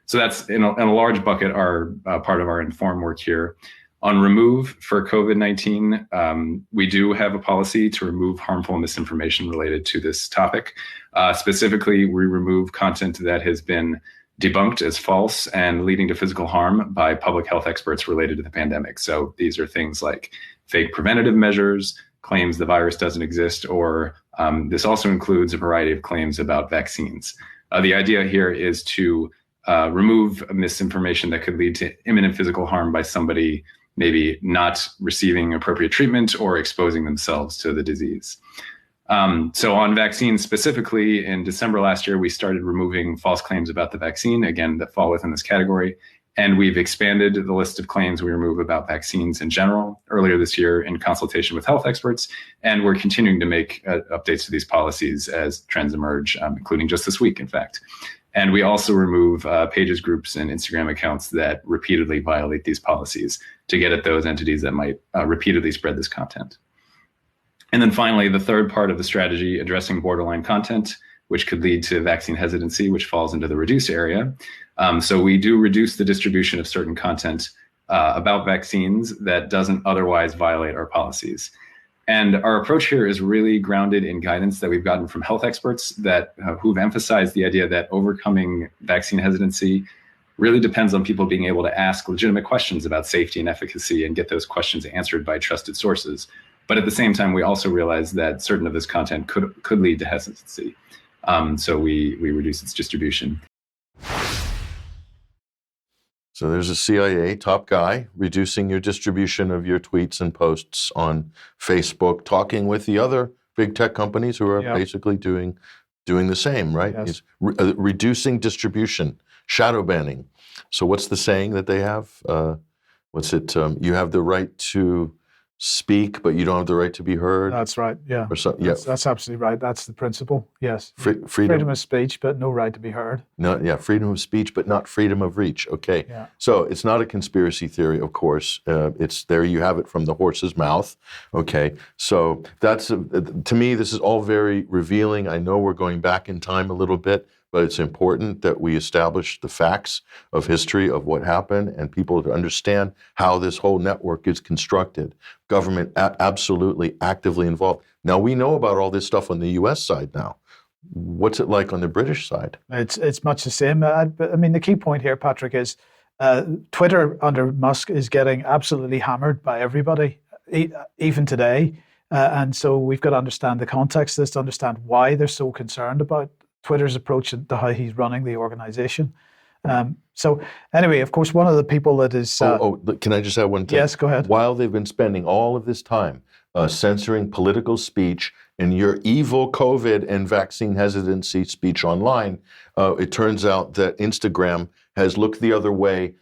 So that's in a large bucket are part of our inform work here. On remove for COVID-19, we do have a policy to remove harmful misinformation related to this topic. Specifically, we remove content that has been debunked as false and leading to physical harm by public health experts related to the pandemic. So these are things like fake preventative measures, claims the virus doesn't exist, or this also includes a variety of claims about vaccines. The idea here is to remove misinformation that could lead to imminent physical harm by somebody maybe not receiving appropriate treatment or exposing themselves to the disease. So on vaccines specifically, in December last year, we started removing false claims about the vaccine, again, that fall within this category. And we've expanded the list of claims we remove about vaccines in general earlier this year in consultation with health experts. And we're continuing to make updates to these policies as trends emerge, including just this week, in fact. And we also remove pages, groups, and Instagram accounts that repeatedly violate these policies to get at those entities that might repeatedly spread this content. And then finally, the third part of the strategy, addressing borderline content, which could lead to vaccine hesitancy, which falls into the reduce area. So we do reduce the distribution of certain content about vaccines that doesn't otherwise violate our policies. And our approach here is really grounded in guidance that we've gotten from health experts that who've emphasized the idea that overcoming vaccine hesitancy really depends on people being able to ask legitimate questions about safety and efficacy and get those questions answered by trusted sources. But at the same time, we also realize that certain of this content could lead to hesitancy. So we reduce its distribution. So there's a CIA top guy reducing your distribution of your tweets and posts on Facebook, talking with the other big tech companies who are basically doing the same, right? Yes. He's reducing distribution, shadow banning. So what's the saying that they have? You have the right to speak, but you don't have the right to be heard. That's right. Yeah. Or so, That's absolutely right. That's the principle. Yes. Freedom of speech, but no right to be heard. No, freedom of speech, but not freedom of reach. Okay. Yeah. So it's not a conspiracy theory, of course. It's there you have it from the horse's mouth. Okay. So that's to me, this is all very revealing. I know we're going back in time a little bit, but it's important that we establish the facts of history of what happened and people to understand how this whole network is constructed. Government absolutely actively involved. Now we know about all this stuff on the U.S. side now. What's it like on the British side? It's much the same. But I mean, the key point here, Patrick, is Twitter under Musk is getting absolutely hammered by everybody, even today. And so we've got to understand the context of this to understand why they're so concerned about Twitter's approach to how he's running the organization. So anyway, of course, one of the people that is... can I just add one thing? Yes, go ahead. While they've been spending all of this time censoring political speech and your evil COVID and vaccine hesitancy speech online, it turns out that Instagram has looked the other way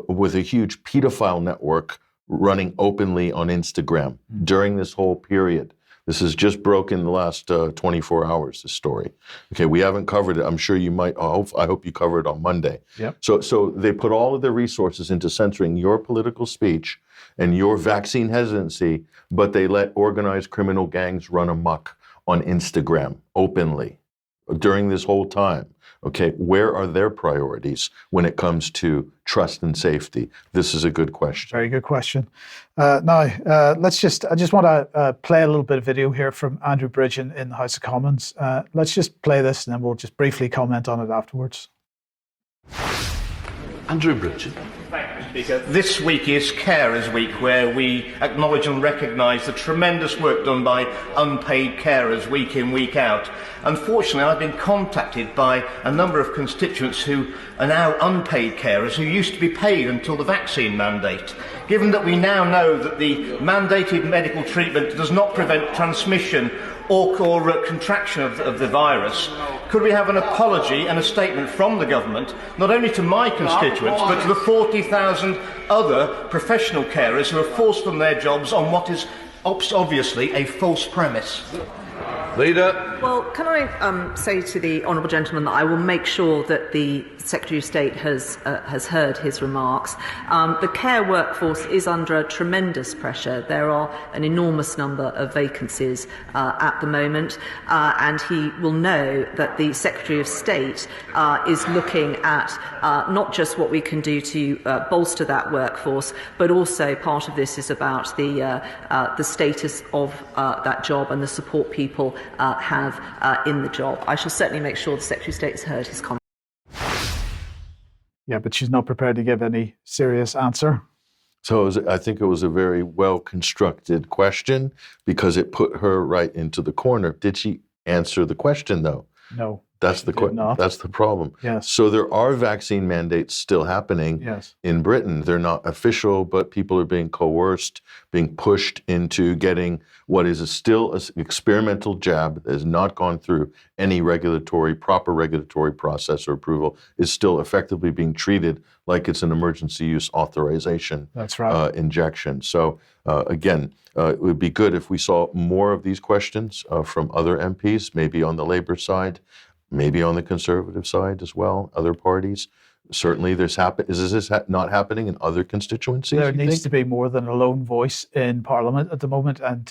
with a huge pedophile network running openly on Instagram during this whole period. This has just broken in the last 24 hours, this story. Okay, we haven't covered it. I'm sure you might. I hope you cover it on Monday. Yep. So they put all of their resources into censoring your political speech and your vaccine hesitancy, but they let organized criminal gangs run amok on Instagram openly during this whole time. Okay, where are their priorities when it comes to trust and safety? This is a good question. Very good question. Now, I just want to play a little bit of video here from Andrew Bridge in the House of Commons. Let's just play this and then we'll just briefly comment on it afterwards. Andrew Bridge. Speaker. This week is Carers Week, where we acknowledge and recognise the tremendous work done by unpaid carers week in, week out. Unfortunately, I've been contacted by a number of constituents who are now unpaid carers who used to be paid until the vaccine mandate. Given that we now know that the mandated medical treatment does not prevent transmission or contraction of the virus, could we have an apology and a statement from the government, not only to my constituents, but to the 40,000 other professional carers who are forced from their jobs on what is obviously a false premise? Leader. Well, can I say to the honourable gentleman that I will make sure that the Secretary of State has heard his remarks. The care workforce is under tremendous pressure. There are an enormous number of vacancies at the moment, and he will know that the Secretary of State is looking at not just what we can do to bolster that workforce, but also part of this is about the status of that job and the support people have in the job. I shall certainly make sure the Secretary of State has heard his comments. Yeah, but she's not prepared to give any serious answer. So I think it was a very well-constructed question because it put her right into the corner. Did she answer the question, though? No. That's the problem. Yes. So there are vaccine mandates still happening in Britain. They're not official, but people are being coerced, being pushed into getting what is still an experimental jab that has not gone through any proper regulatory process or approval, is still effectively being treated like it's an emergency use authorization. That's right. Injection. So again, it would be good if we saw more of these questions from other MPs, maybe on the Labour side, maybe on the Conservative side as well, other parties. certainly is this not happening in other constituencies? There needs to be more than a lone voice in Parliament at the moment, and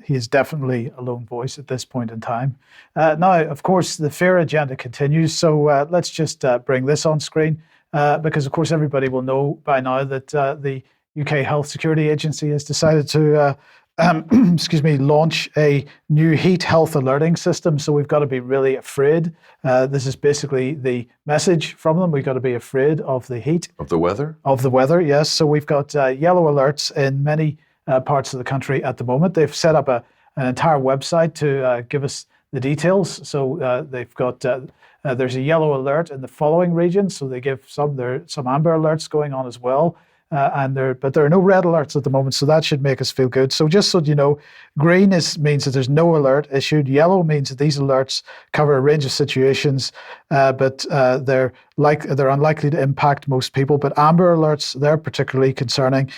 he is definitely a lone voice at this point in time. Now, of course, the fear agenda continues, so let's just bring this on screen, because, of course, everybody will know by now that the UK Health Security Agency has decided to launch a new heat health alerting system. So we've got to be really afraid. This is basically the message from them. We've got to be afraid of the heat. Of the weather? Of the weather, yes. So we've got yellow alerts in many parts of the country at the moment. They've set up an entire website to give us the details. So they've got, there's a yellow alert in the following regions. So they give some amber alerts going on as well. But there are no red alerts at the moment, so that should make us feel good. So just so you know, green means that there's no alert issued. Yellow means that these alerts cover a range of situations, but they're unlikely to impact most people. But amber alerts, they're particularly concerning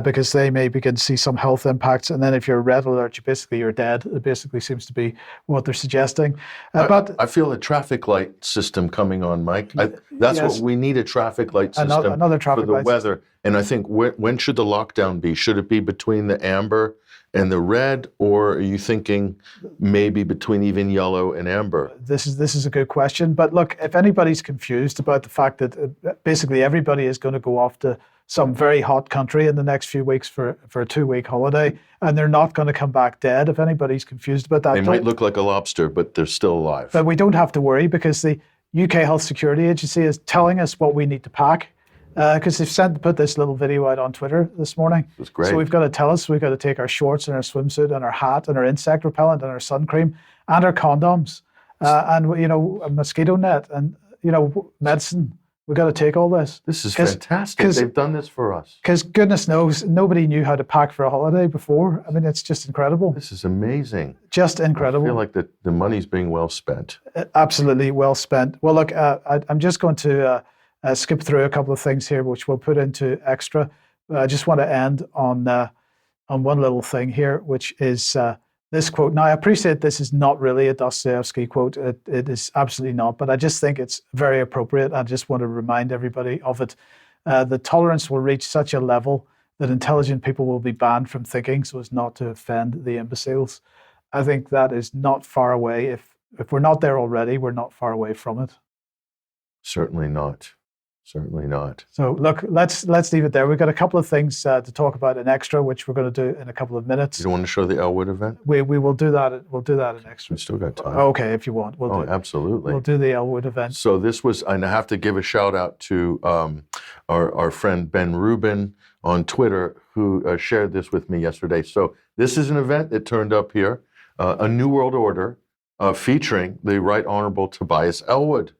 because they may begin to see some health impacts. And then if you're a red alert, you're dead. It basically seems to be what they're suggesting. But I feel a traffic light system coming on, Mike. That's yes. what we need, a traffic light system another traffic for the light weather. And I think when should the lockdown be? Should it be between the amber and the red, or are you thinking maybe between even yellow and amber? This is a good question. But look, if anybody's confused about the fact that basically everybody is going to go off to some very hot country in the next few weeks for a 2-week holiday, and they're not going to come back dead, if anybody's confused about that. They might look like a lobster, but they're still alive. But we don't have to worry, because the UK Health Security Agency is telling us what we need to pack. Because they've put this little video out on Twitter this morning. That's great. So we've got to take our shorts and our swimsuit and our hat and our insect repellent and our sun cream and our condoms and a mosquito net and medicine. We've got to take all this. This is fantastic. They've done this for us. Because goodness knows, nobody knew how to pack for a holiday before. I mean, it's just incredible. This is amazing. Just incredible. I feel like the money's being well spent. Absolutely well spent. Well, look, I'm just going to skip through a couple of things here, which we'll put into extra. I just want to end on one little thing here, which is this quote. Now, I appreciate this is not really a Dostoevsky quote. It is absolutely not, but I just think it's very appropriate. I just want to remind everybody of it. The tolerance will reach such a level that intelligent people will be banned from thinking so as not to offend the imbeciles. I think that is not far away. If we're not there already, we're not far away from it. Certainly not. Certainly not. So look, let's leave it there. We've got a couple of things to talk about in extra, which we're going to do in a couple of minutes. You don't want to show the Elwood event? We will do that. We'll do that in extra. We still got time. Okay, if you want, we'll do. Absolutely. We'll do the Elwood event. So this was, and I have to give a shout out to our friend Ben Rubin on Twitter, who shared this with me yesterday. So this is an event that turned up here, a New World Order featuring the Right Honorable Tobias Elwood,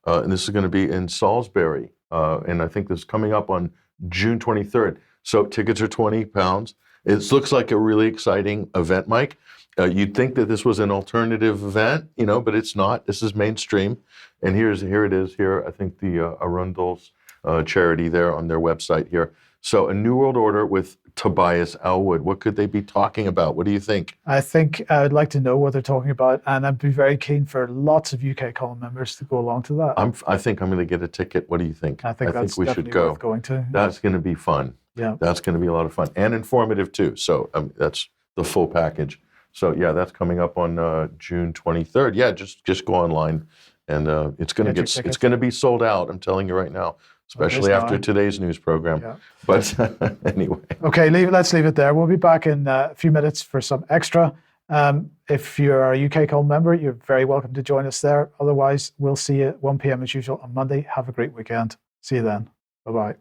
and this is going to be in Salisbury. And I think this is coming up on June 23rd. So tickets are £20. It looks like a really exciting event, Mike. You'd think that this was an alternative event, but it's not. This is mainstream. And here it is here. I think the Arundel's charity there on their website here. So a New World Order with Tobias Elwood. What could they be talking about? What do you think? I think I would like to know what they're talking about, and I'd be very keen for lots of UK Column members to go along to that. I think I'm going to get a ticket. What do you think? I think we should go. Worth going to. That's going to be fun. Yeah. That's going to be a lot of fun and informative too. So that's the full package. So yeah, that's coming up on June 23rd. Yeah, just go online, and it's going to be sold out. I'm telling you right now. Especially after today's news program. Yeah. But anyway. Okay, let's leave it there. We'll be back in a few minutes for some extra. If you're a UK Column member, you're very welcome to join us there. Otherwise, we'll see you at 1 p.m. as usual on Monday. Have a great weekend. See you then. Bye-bye.